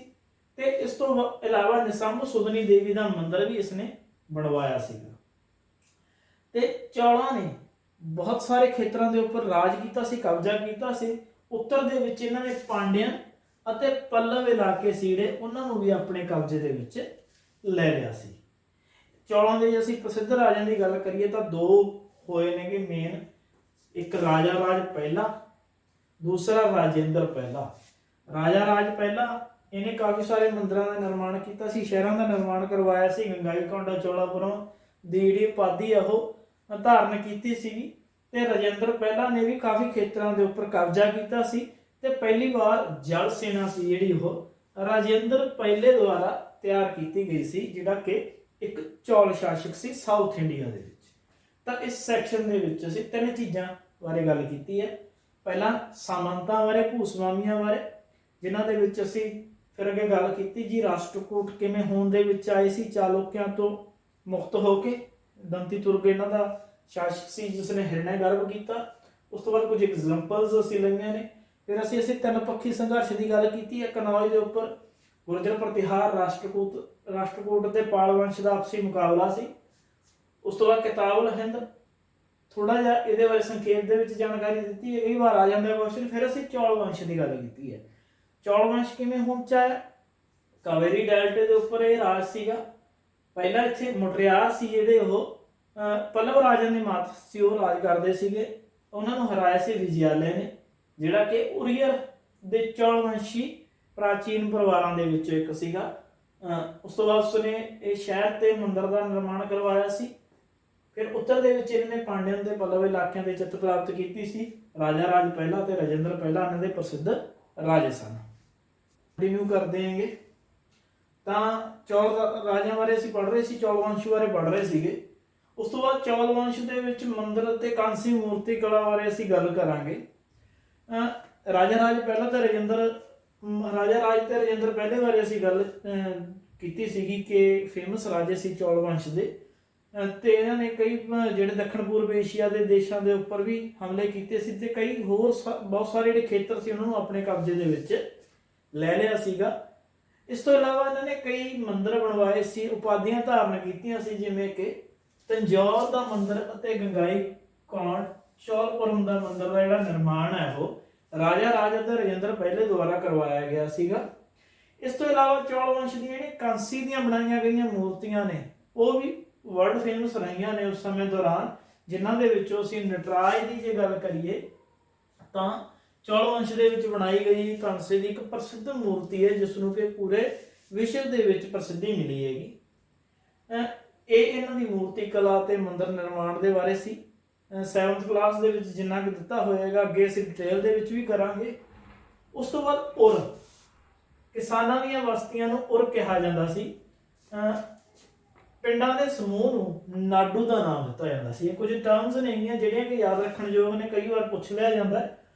S1: ਤੇ ਇਸ ਤੋਂ ਇਲਾਵਾ ਨਿਸੰਭ ਸੁਦਨੀ ਦੇਵੀ ਦਾ ਮੰਦਿਰ ਵੀ ਇਸਨੇ ਬਣਵਾਇਆ ਸੀਗਾ। ਤੇ ਚੌਲਾਂ ਨੇ ਬਹੁਤ ਸਾਰੇ ਖੇਤਰਾਂ ਦੇ ਉੱਪਰ ਰਾਜ ਕੀਤਾ ਸੀ, ਕਬਜ਼ਾ ਕੀਤਾ ਸੀ। ਉੱਤਰ ਦੇ ਵਿੱਚ ਇਹਨਾਂ ਨੇ ਪਾਂਡਿਆਂ ਅਤੇ ਪੱਲਵ ਇਲਾਕੇ ਸੀ ਜਿਹੜੇ ਉਹਨਾਂ ਨੂੰ ਵੀ ਆਪਣੇ ਕਬਜ਼ੇ ਦੇ ਵਿੱਚ ਲੈ ਲਿਆ ਸੀ। ਚੌਲਾਂ ਦੇ ਜੇ ਅਸੀਂ ਪ੍ਰਸਿੱਧ ਰਾਜਿਆਂ ਦੀ ਗੱਲ ਕਰੀਏ ਤਾਂ ਦੋ ਹੋਏ ਨੇਗੇ ਮੇਨ, ਇੱਕ ਰਾਜਾ ਰਾਜ ਪਹਿਲਾ, ਦੂਸਰਾ ਰਾਜੇਂਦਰ ਪਹਿਲਾ। ਰਾਜਾ ਰਾਜ ਪਹਿਲਾ ਇਹਨੇ ਕਾਫੀ ਸਾਰੇ ਮੰਦਿਰਾਂ ਦਾ ਨਿਰਮਾਣ ਕੀਤਾ ਸੀ, ਸ਼ਹਿਰਾਂ ਦਾ ਨਿਰਮਾਣ ਕਰਵਾਇਆ ਸੀ। ਗੰਗਾਈਕੋਂਡਾ ਚੋਲਾਪੁਰਮ ਦੀ ਜਿਹੜੀ ਉਪਾਧੀ ਆ ਉਹ ਧਾਰਨ ਕੀਤੀ ਸੀਗੀ। ਤੇ ਰਾਜੇਂਦਰ ਪਹਿਲਾ ਨੇ ਵੀ ਕਾਫੀ ਖੇਤਰਾਂ ਦੇ ਉੱਪਰ ਕਬਜ਼ਾ ਕੀਤਾ ਸੀ ਤੇ ਪਹਿਲੀ ਵਾਰ ਜਲ ਸੈਨਾ ਸੀ ਜਿਹੜੀ ਉਹ ਰਾਜੇਂਦਰ ਪਹਿਲੇ ਦੁਆਰਾ ਤਿਆਰ ਕੀਤੀ ਗਈ ਸੀ, ਜਿਹੜਾ ਕਿ ਇੱਕ ਚੌਲ ਸ਼ਾਸਕ ਸੀ ਸਾਊਥ ਇੰਡੀਆ ਦੇ ਵਿੱਚ। ਤਾਂ ਇਸ ਸੈਕਸ਼ਨ ਦੇ ਵਿੱਚ ਅਸੀਂ ਤਿੰਨ ਚੀਜ਼ਾਂ ਬਾਰੇ ਗੱਲ ਕੀਤੀ ਹੈ। ਪਹਿਲਾਂ ਸਾਮੰਤਾਂ ਬਾਰੇ, ਭੂਸਵਾਮੀਆਂ ਬਾਰੇ, ਜਿਨ੍ਹਾਂ ਦੇ ਵਿੱਚ ਅਸੀਂ ਫਿਰ ਅੱਗੇ ਗੱਲ ਕੀਤੀ ਜੀ ਰਾਸ਼ਟਰਕੂਟ ਕਿਵੇਂ ਹੋਂਦ ਦੇ ਵਿੱਚ ਆਏ ਸੀ, ਚਾਲੁਕਿਆਂ ਤੋਂ ਮੁਕਤ ਹੋ ਕੇ। ਦੰਤੀ ਤੁਰਗ ਇਹਨਾਂ ਦਾ ਸ਼ਾਸਕ ਸੀ ਜਿਸ ਨੇ ਹਿਰਣਿਆਗਰਭ ਕੀਤਾ। ਉਸ ਤੋਂ ਬਾਅਦ ਕੁਝ ਐਗਜ਼ਾਮਪਲਸ ਅਸੀਂ ਲਈਆਂ ਨੇ। ਫਿਰ ਅਸੀਂ ਤਿੰਨ ਪੱਖੀ ਸੰਘਰਸ਼ ਦੀ ਗੱਲ ਕੀਤੀ ਹੈ ਕਨੌਜ ਦੇ ਉੱਪਰ। ਗੁਰਜਰ ਪ੍ਰਤਿਹਾਰ, ਰਾਸ਼ਟਰਕੂਟ ਤੇ ਪਾਲ ਵੰਸ਼ ਦਾ ਆਪਸੀ ਮੁਕਾਬਲਾ ਸੀ। ਉਸ ਤੋਂ ਬਾਅਦ ਕਿਤਾਬੁਲ ਹਿੰਦ, ਥੋੜਾ ਜਿਹਾ ਇਹਦੇ ਬਾਰੇ ਸੰਖੇਪ ਦੇ ਵਿੱਚ ਜਾਣਕਾਰੀ ਦਿੱਤੀ ਹੈ, ਕਈ ਵਾਰ ਆ ਜਾਂਦਾ ਕੁਐਸਚਨ। ਫਿਰ ਅਸੀਂ ਚੌਲ ਵੰਸ਼ ਦੀ ਗੱਲ ਕੀਤੀ ਹੈ। ਚੌਲ ਵੰਸ਼ ਕਿਵੇਂ ਹੋਂਦ ਚ ਆਇਆ? ਕਾਵੇਰੀ ਡੈਲਟੇ ਦੇ ਉੱਪਰ ਇਹ ਰਾਜ ਸੀਗਾ। ਪਹਿਲਾਂ ਇੱਥੇ ਮੁਟਰਿਆਰ ਸੀ ਜਿਹੜੇ ਉਹ ਪੱਲਵ ਰਾਜਾਂ ਦੀ ਮਾਤ ਸੀ, ਉਹ ਰਾਜ ਕਰਦੇ ਸੀਗੇ। ਉਹਨਾਂ ਨੂੰ ਹਰਾਇਆ ਸੀ ਵਿਜਯਾਲਯ ਨੇ, ਜਿਹੜਾ ਕਿ ਉਰੀਅਰ ਦੇ ਚੌਲ ਵੰਸ਼ੀ ਪ੍ਰਾਚੀਨ ਪਰਿਵਾਰਾਂ ਦੇ ਵਿੱਚੋਂ ਇੱਕ ਸੀਗਾ। ਉਸ ਤੋਂ ਬਾਅਦ ਉਸਨੇ ਇਹ ਸ਼ਹਿਰ ਤੇ ਮੰਦਿਰ ਦਾ ਨਿਰਮਾਣ ਕਰਵਾਇਆ ਸੀ। ਫਿਰ ਉੱਤਰ ਦੇ ਵਿੱਚ ਇਹਨਾਂ ਨੇ ਪਾਂਡਿਅਨ ਤੇ ਪੱਲਵ ਇਲਾਕਿਆਂ ਦੇ ਜਿੱਤ ਪ੍ਰਾਪਤ ਕੀਤੀ ਸੀ। ਰਾਜਾ ਰਾਜ ਪਹਿਲਾ ਤੇ ਰਾਜੇਂਦਰ ਪਹਿਲਾ ਇਹਨਾਂ ਦੇ ਪ੍ਰਸਿੱਧ ਰਾਜੇ ਸਨ। ਕੰਟੀਨਿਊ ਕਰਦੇ ਹੈਗੇ ਤਾਂ ਚੌਲ ਰਾਜਿਆਂ ਬਾਰੇ ਅਸੀਂ ਪੜ੍ਹ ਰਹੇ ਸੀ, ਚੌਲ ਵੰਸ਼ ਬਾਰੇ ਪੜ੍ਹ ਰਹੇ ਸੀਗੇ। ਉਸ ਤੋਂ ਬਾਅਦ ਚੌਲ ਵੰਸ਼ ਦੇ ਵਿੱਚ ਮੰਦਿਰ ਅਤੇ ਕਾਂਸੀ ਮੂਰਤੀ ਕਲਾ ਬਾਰੇ ਅਸੀਂ ਗੱਲ ਕਰਾਂਗੇ। ਰਾਜਾ ਰਾਜ ਤੇ ਰਾਜੇਂਦਰ ਪਹਿਲੇ ਬਾਰੇ ਅਸੀਂ ਗੱਲ ਕੀਤੀ ਸੀਗੀ ਕਿ ਫੇਮਸ ਰਾਜੇ ਸੀ ਚੌਲ ਵੰਸ਼ ਦੇ। ਤੇ ਇਹਨਾਂ ਨੇ ਕਈ ਜਿਹੜੇ ਦੱਖਣ ਪੂਰਬ ਏਸ਼ੀਆ ਦੇ ਦੇਸ਼ਾਂ ਦੇ ਉੱਪਰ ਵੀ ਹਮਲੇ ਕੀਤੇ ਸੀ ਤੇ ਕਈ ਹੋਰ ਬਹੁਤ ਸਾਰੇ ਜਿਹੜੇ ਖੇਤਰ ਸੀ ਉਹਨਾਂ ਨੂੰ ਆਪਣੇ ਕਬਜ਼ੇ ਦੇ ਵਿੱਚ ਲੈ ਲਿਆ ਸੀਗਾ। ਇਸ ਤੋਂ ਇਲਾਵਾ ਇਹਨਾਂ ਨੇ ਕਈ ਮੰਦਿਰ ਬਣਵਾਏ ਸੀ, ਉਪਾਧੀਆਂ ਧਾਰਨ ਕੀਤੀਆਂ ਸੀ, ਜਿਵੇਂ ਕਿ ਤੰਜੌਰ ਦਾ ਮੰਦਿਰ ਅਤੇ ਗੰਗਾਈਕੋਂਡ ਚੋਲਪੁਰਮ ਦਾ ਮੰਦਿਰ ਦਾ ਜਿਹੜਾ ਨਿਰਮਾਣ ਹੈ ਉਹ ਰਾਜਾ ਰਾਜ ਅਤੇ ਰਾਜੇਂਦਰ ਪਹਿਲੇ ਦੁਆਰਾ ਕਰਵਾਇਆ ਗਿਆ ਸੀਗਾ। ਇਸ ਤੋਂ ਇਲਾਵਾ ਚੌਲ ਵੰਸ਼ ਦੀਆਂ ਜਿਹੜੀਆਂ ਕਾਂਸੀ ਦੀਆਂ ਬਣਾਈਆਂ ਗਈਆਂ ਮੂਰਤੀਆਂ ਨੇ ਉਹ ਵੀ ਵਰਲਡ ਫੇਮਸ ਰਹੀਆਂ ਨੇ ਉਸ ਸਮੇਂ ਦੌਰਾਨ, ਜਿਨ੍ਹਾਂ ਦੇ ਵਿੱਚੋਂ ਅਸੀਂ ਨਟਰਾਜ ਦੀ ਜੇ ਗੱਲ ਕਰੀਏ ਤਾਂ ਚੌਲ ਵੰਸ਼ ਦੇ ਵਿੱਚ ਬਣਾਈ ਗਈ ਕਾਂਸੇ ਦੀ ਇੱਕ ਪ੍ਰਸਿੱਧ ਮੂਰਤੀ ਹੈ, ਜਿਸ ਨੂੰ ਕਿ ਪੂਰੇ ਵਿਸ਼ਵ ਦੇ ਵਿੱਚ ਪ੍ਰਸਿੱਧੀ ਮਿਲੀ ਹੈਗੀ। ਇਹ ਇਹਨਾਂ ਦੀ ਮੂਰਤੀ ਕਲਾ ਤੇ ਮੰਦਿਰ ਨਿਰਮਾਣ ਦੇ ਬਾਰੇ ਸੀ। 7th ਕਲਾਸ ਦੇ ਵਿੱਚ ਜਿੰਨਾ ਕਿ ਦਿੱਤਾ ਹੋਏਗਾ, ਅੱਗੇ ਅਸੀਂ ਡਿਟੇਲ ਦੇ ਵਿੱਚ ਵੀ ਕਰਾਂਗੇ। ਉਸ ਤੋਂ ਬਾਅਦ ਉਰ, ਕਿਸਾਨਾਂ ਦੀਆਂ ਬਸਤੀਆਂ ਨੂੰ ਉਰ ਕਿਹਾ ਜਾਂਦਾ ਸੀ। ਪਿੰਡਾਂ ਦੇ ਸਮੂਹ ਨੂੰ ਨਾਡੂ ਦਾ ਨਾਮ ਦਿੱਤਾ ਜਾਂਦਾ ਸੀ। ਇਹ ਕੁਝ ਟਰਮਸ ਨੇਗੀਆਂ ਜਿਹੜੀਆਂ ਕਿ ਯਾਦ ਰੱਖਣ ਯੋਗ ਨੇ, ਕਈ ਵਾਰ ਪੁੱਛ ਲਿਆ ਜਾਂਦਾ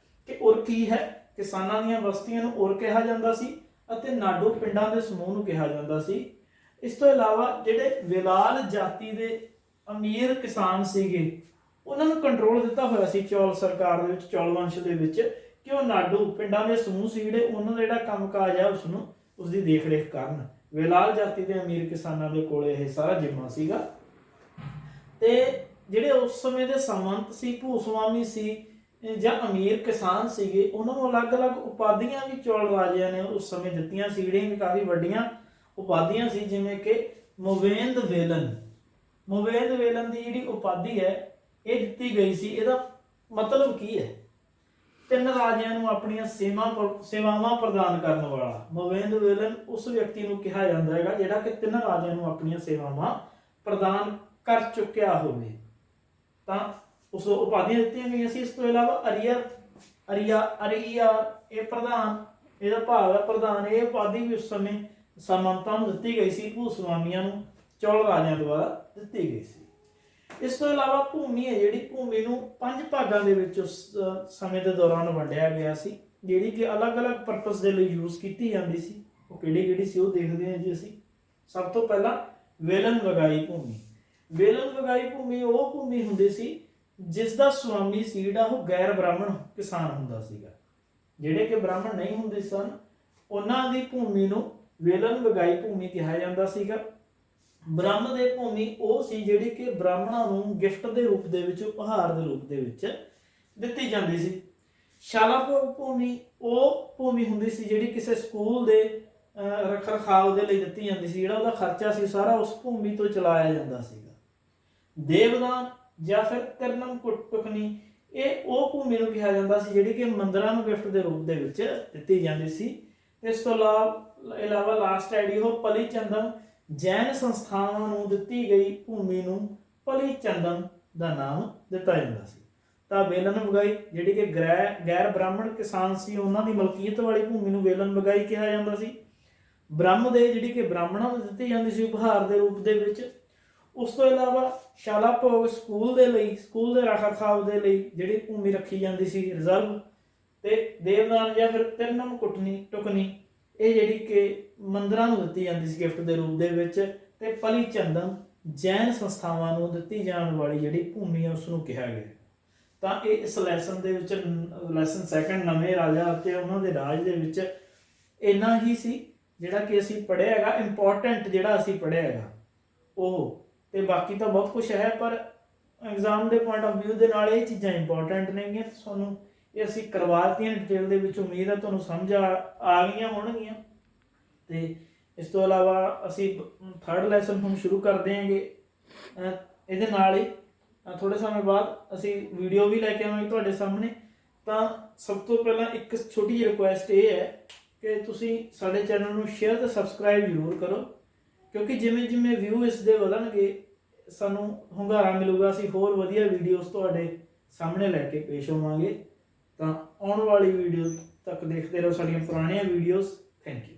S1: ਕਿ ਉਰ ਕੀ ਹੈ। ਕਿਸਾਨਾਂ ਦੀਆਂ ਬਸਤੀਆਂ ਨੂੰ ਉਰ ਕਿਹਾ ਜਾਂਦਾ ਸੀ ਅਤੇ ਨਾਡੂ ਪਿੰਡਾਂ ਦੇ ਸਮੂਹ ਨੂੰ ਕਿਹਾ ਜਾਂਦਾ ਸੀ। ਇਸ ਤੋਂ ਇਲਾਵਾ ਜਿਹੜੇ ਵਿਲਾਲ ਜਾਤੀ ਦੇ ਅਮੀਰ ਕਿਸਾਨ ਸੀਗੇ ਉਹਨਾਂ ਨੂੰ ਕੰਟਰੋਲ ਦਿੱਤਾ ਹੋਇਆ ਸੀ ਚੌਲ ਸਰਕਾਰ ਦੇ ਵਿੱਚ, ਚੌਲ ਵੰਸ਼ ਦੇ ਵਿੱਚ, ਕਿ ਉਹ ਨਾਡੂ ਪਿੰਡਾਂ ਦੇ ਸਮੂਹ ਸੀ ਜਿਹੜੇ ਉਹਨਾਂ ਦਾ ਜਿਹੜਾ ਕੰਮਕਾਜ ਹੈ ਉਸ ਦੀ ਦੇਖ ਰੇਖ ਕਰਨ। ਵਿਲਾਲ ਜਾਤੀ ਦੇ ਅਮੀਰ ਕਿਸਾਨਾਂ ਦੇ ਕੋਲ ਇਹ ਸਾਰਾ ਜ਼ਿੰਮਾ ਸੀਗਾ। ਤੇ ਜਿਹੜੇ ਉਸ ਸਮੇਂ ਦੇ ਸਾਮੰਤ ਸੀ, ਭੂਸਵਾਮੀ ਸੀ ਜਾਂ ਅਮੀਰ ਕਿਸਾਨ ਸੀਗੇ, ਉਹਨਾਂ ਨੂੰ ਅਲੱਗ-ਅਲੱਗ ਉਪਾਧੀਆਂ ਵੀ ਚੌਲ ਰਾਜਿਆਂ ਨੇ ਉਸ ਸਮੇਂ ਦਿੱਤੀਆਂ ਸੀ, ਜਿਹੜੀਆਂ ਕਿ ਕਾਫੀ ਵੱਡੀਆਂ ਉਪਾਧੀਆਂ ਸੀ, ਜਿਵੇਂ ਕਿ ਮੋਵੇਂਦ ਵੇਲਨ ਦੀ ਜਿਹੜੀ ਉਪਾਧੀ ਹੈ ਇਹ ਦਿੱਤੀ ਗਈ ਸੀ। ਇਹਦਾ ਮਤਲਬ ਕੀ ਹੈ? ਤਿੰਨ ਰਾਜਿਆਂ ਨੂੰ ਆਪਣੀਆਂ ਸੇਵਾਵਾਂ ਪ੍ਰਦਾਨ ਕਰਨ ਵਾਲਾ। ਮੋਵੇਂਦ ਵੇਲਨ ਉਸ ਵਿਅਕਤੀ ਨੂੰ ਕਿਹਾ ਜਾਂਦਾ ਹੈਗਾ ਜਿਹੜਾ ਕਿ ਤਿੰਨ ਰਾਜਿਆਂ ਨੂੰ ਆਪਣੀਆਂ ਸੇਵਾਵਾਂ ਪ੍ਰਦਾਨ ਕਰ ਚੁੱਕਿਆ ਹੋਵੇ, ਤਾਂ ਉਸ ਉਪਾਧੀਆਂ ਦਿੱਤੀਆਂ ਗਈਆਂ ਸੀ। ਇਸ ਤੋਂ ਇਲਾਵਾ ਅਰੀਆ ਇਹ ਪ੍ਰਧਾਨ, ਇਹਦਾ ਭਾਵ ਹੈ ਪ੍ਰਧਾਨ। ਇਹ ਉਪਾਧੀ ਵੀ ਉਸ ਸਮੇਂ ਸਾਮੰਤਾਂ ਨੂੰ ਦਿੱਤੀ ਗਈ ਸੀ, ਭੂਸਵਾਮੀਆਂ ਨੂੰ ਚੌਲ ਰਾਜਿਆਂ ਦੁਆਰਾ ਦਿੱਤੀ ਗਈ ਸੀ। ਇਸ ਤੋਂ ਇਲਾਵਾ ਭੂਮੀ ਹੈ ਜਿਹੜੀ, ਭੂਮੀ ਨੂੰ 5 ਭਾਗਾਂ ਦੇ ਵਿੱਚ ਉਸ ਸਮੇਂ ਦੇ ਦੌਰਾਨ ਵੰਡਿਆ ਗਿਆ ਸੀ, ਜਿਹੜੀ ਕਿ ਅਲੱਗ-ਅਲੱਗ ਪਰਪਸ ਦੇ ਲਈ ਯੂਜ਼ ਕੀਤੀ ਜਾਂਦੀ ਸੀ। ਉਹ ਕਿਹੜੀ ਸੀ ਉਹ ਦੇਖਦੇ ਹਾਂ ਜੀ ਅਸੀਂ। ਸਭ ਤੋਂ ਪਹਿਲਾਂ ਵੇਲਨ ਵਗਾਈ ਭੂਮੀ। ਵੇਲਨ ਵਗਾਈ ਭੂਮੀ ਉਹ ਭੂਮੀ ਹੁੰਦੀ ਸੀ ਜਿਸ ਦਾ ਸਵਾਮੀ ਸੀ ਜਿਹੜਾ ਉਹ ਗੈਰ ਬ੍ਰਾਹਮਣ ਕਿਸਾਨ ਹੁੰਦਾ ਸੀਗਾ। ਜਿਹੜੇ ਕਿ ਬ੍ਰਾਹਮਣ ਨਹੀਂ ਹੁੰਦੇ ਸਨ ਉਹਨਾਂ ਦੀ ਭੂਮੀ ਨੂੰ ਵੇਲਨ ਵਗਾਈ ਭੂਮੀ ਕਿਹਾ ਜਾਂਦਾ ਸੀਗਾ। ਬ੍ਰਹਮ ਦੇ ਭੂਮੀ ਉਹ ਸੀ ਜਿਹੜੀ ਕਿ ਬ੍ਰਾਹਮਣਾਂ ਨੂੰ ਗਿਫਟ ਦੇ ਰੂਪ ਦੇ ਵਿੱਚ, ਉਪਹਾਰ ਦੇ ਰੂਪ ਦੇ ਵਿੱਚ ਦਿੱਤੀ ਜਾਂਦੀ ਸੀ। ਸ਼ਾਲਾ ਭੂਮੀ ਉਹ ਭੂਮੀ ਹੁੰਦੀ ਸੀ ਜਿਹੜੀ ਕਿਸੇ ਸਕੂਲ ਦੇ ਰੱਖ ਰਖਾਵ ਦੇ ਲਈ ਦਿੱਤੀ ਜਾਂਦੀ ਸੀ, ਜਿਹੜਾ ਉਹਦਾ ਖਰਚਾ ਸੀ ਸਾਰਾ ਉਸ ਭੂਮੀ ਤੋਂ ਚਲਾਇਆ ਜਾਂਦਾ ਸੀਗਾ। ਦੇਵਦਾਨ ਜਾਂ ਫਿਰ ਤਿਰਨਮ ਟੁਕਨੀ ਇਹ ਉਹ ਭੂਮੀ ਨੂੰ ਕਿਹਾ ਜਾਂਦਾ ਸੀ ਜਿਹੜੀ ਕਿ ਮੰਦਿਰਾਂ ਨੂੰ ਗਿਫਟ ਦੇ ਰੂਪ ਦੇ ਵਿੱਚ ਦਿੱਤੀ ਜਾਂਦੀ ਸੀ। ਇਸ ਤੋਂ ਇਲਾਵਾ ਲਾਸਟ ਆਈਡੀ ਉਹ ਪਲੀ ਚੰਦਨ ਜੈਨ ਸੰਸਥਾਵਾਂ ਨੂੰ ਦਿੱਤੀ ਗਈ ਭੂਮੀ ਨੂੰ ਪਲੀ ਚੰਦਨ ਦਾ ਨਾਮ ਦਿੱਤਾ ਜਾਂਦਾ ਸੀ। ਤਾਂ ਵੇਲਨ ਬਗਾਈ ਜਿਹੜੀ ਕਿ ਗੈਰ ਬ੍ਰਾਹਮਣ ਕਿਸਾਨ ਸੀ ਉਹਨਾਂ ਦੀ ਮਲਕੀਅਤ ਵਾਲੀ ਭੂਮੀ ਨੂੰ ਵੇਲਨ ਬਗਾਈ ਕਿਹਾ ਜਾਂਦਾ ਸੀ। ਬ੍ਰਹਮ ਦੇ ਜਿਹੜੀ ਕਿ ਬ੍ਰਾਹਮਣਾਂ ਨੂੰ ਦਿੱਤੀ ਜਾਂਦੀ ਸੀ ਉਪਹਾਰ ਦੇ ਰੂਪ ਦੇ ਵਿੱਚ। ਉਸ ਤੋਂ ਇਲਾਵਾ ਸ਼ਾਲਾ ਭੋਗ ਸਕੂਲ ਦੇ ਲਈ, ਸਕੂਲ ਦੇ ਰੱਖ ਰਖਾਵ ਦੇ ਲਈ ਜਿਹੜੀ ਭੂਮੀ ਰੱਖੀ ਜਾਂਦੀ ਸੀ ਰਿਜ਼ਰਵ। ਤੇ ਦੇਵਦਾਨ ਜਾਂ ਫਿਰ ਤਿਰਨਮ ਟੁਕਨੀ ਇਹ ਜਿਹੜੀ ਕਿ ਮੰਦਰਾਂ ਨੂੰ ਦਿੱਤੀ ਜਾਂਦੀ ਸੀ ਗਿਫਟ ਦੇ ਰੂਪ ਦੇ ਵਿੱਚ। ਤੇ ਪਲੀ ਚੰਦਨ ਜੈਨ ਸੰਸਥਾਵਾਂ ਨੂੰ ਦਿੱਤੀ ਜਾਣ ਵਾਲੀ ਜਿਹੜੀ ਭੂਮੀ ਹੈ ਉਸ ਨੂੰ ਕਿਹਾ ਗਿਆ। ਤਾਂ ਇਹ ਇਸ ਲੈਸਨ ਦੇ ਵਿੱਚ ਲੈਸਨ ਸੈਕੰਡ ਨਵੇਂ ਰਾਜਾ ਅਤੇ ਉਹਨਾਂ ਦੇ ਰਾਜ ਦੇ ਵਿੱਚ ਇੰਨਾ ਹੀ ਸੀ ਜਿਹੜਾ ਕਿ ਅਸੀਂ ਪੜ੍ਹਿਆ ਹੈਗਾ। ਇੰਪੋਰਟੈਂਟ ਜਿਹੜਾ ਅਸੀਂ ਪੜ੍ਹਿਆ ਹੈਗਾ ਉਹ, ਤੇ ਬਾਕੀ ਤਾਂ ਬਹੁਤ ਕੁਝ ਹੈ ਪਰ ਐਗਜ਼ਾਮ ਦੇ ਪੁਆਇੰਟ ਆਫ ਵਿਊ ਦੇ ਨਾਲ ਇਹ ਚੀਜ਼ਾਂ ਇੰਪੋਰਟੈਂਟ ਨੇਗੀਆਂ। ਤੁਹਾਨੂੰ ਇਹ ਅਸੀਂ ਕਰਵਾਤੀਆਂ ਡਿਟੇਲ ਦੇ ਵਿੱਚ। ਉਮੀਦ ਹੈ ਤੁਹਾਨੂੰ ਸਮਝ ਆ ਗਈਆਂ ਹੋਣਗੀਆਂ। ਤੇ ਇਸ ਤੋਂ ਇਲਾਵਾ ਅਸੀਂ ਥਰਡ ਲੈਸਨ ਹੁਣ ਸ਼ੁਰੂ ਕਰ ਦਿਆਂਗੇ। ਇਹਦੇ ਨਾਲ ਹੀ ਥੋੜ੍ਹੇ ਸਮੇਂ ਬਾਅਦ ਅਸੀਂ ਵੀਡੀਓ ਵੀ ਲੈ ਕੇ ਆਵਾਂਗੇ ਤੁਹਾਡੇ ਸਾਹਮਣੇ। ਤਾਂ ਸਭ ਤੋਂ ਪਹਿਲਾਂ ਇੱਕ ਛੋਟੀ ਜਿਹੀ ਰਿਕੁਐਸਟ ਇਹ ਹੈ ਕਿ ਤੁਸੀਂ ਸਾਡੇ ਚੈਨਲ ਨੂੰ ਸ਼ੇਅਰ ਤੇ ਸਬਸਕ੍ਰਾਈਬ ਜ਼ਰੂਰ ਕਰੋ, ਕਿਉਂਕਿ ਜਿਵੇਂ ਜਿਵੇਂ ਵਿਊ ਇਸ ਦੇ ਵਧਣਗੇ ਸਾਨੂੰ ਹੁੰਗਾਰਾ ਮਿਲੂਗਾ, ਅਸੀਂ ਹੋਰ ਵਧੀਆ ਵੀਡੀਓਜ਼ ਤੁਹਾਡੇ ਸਾਹਮਣੇ ਲੈ ਕੇ ਪੇਸ਼ ਹੋਵਾਂਗੇ। ਤਾਂ ਆਉਣ ਵਾਲੀ ਵੀਡੀਓ ਤੱਕ ਦੇਖਦੇ ਰਹੋ ਸਾਡੀਆਂ ਪੁਰਾਣੀਆਂ ਵੀਡੀਓਜ਼। Thank you.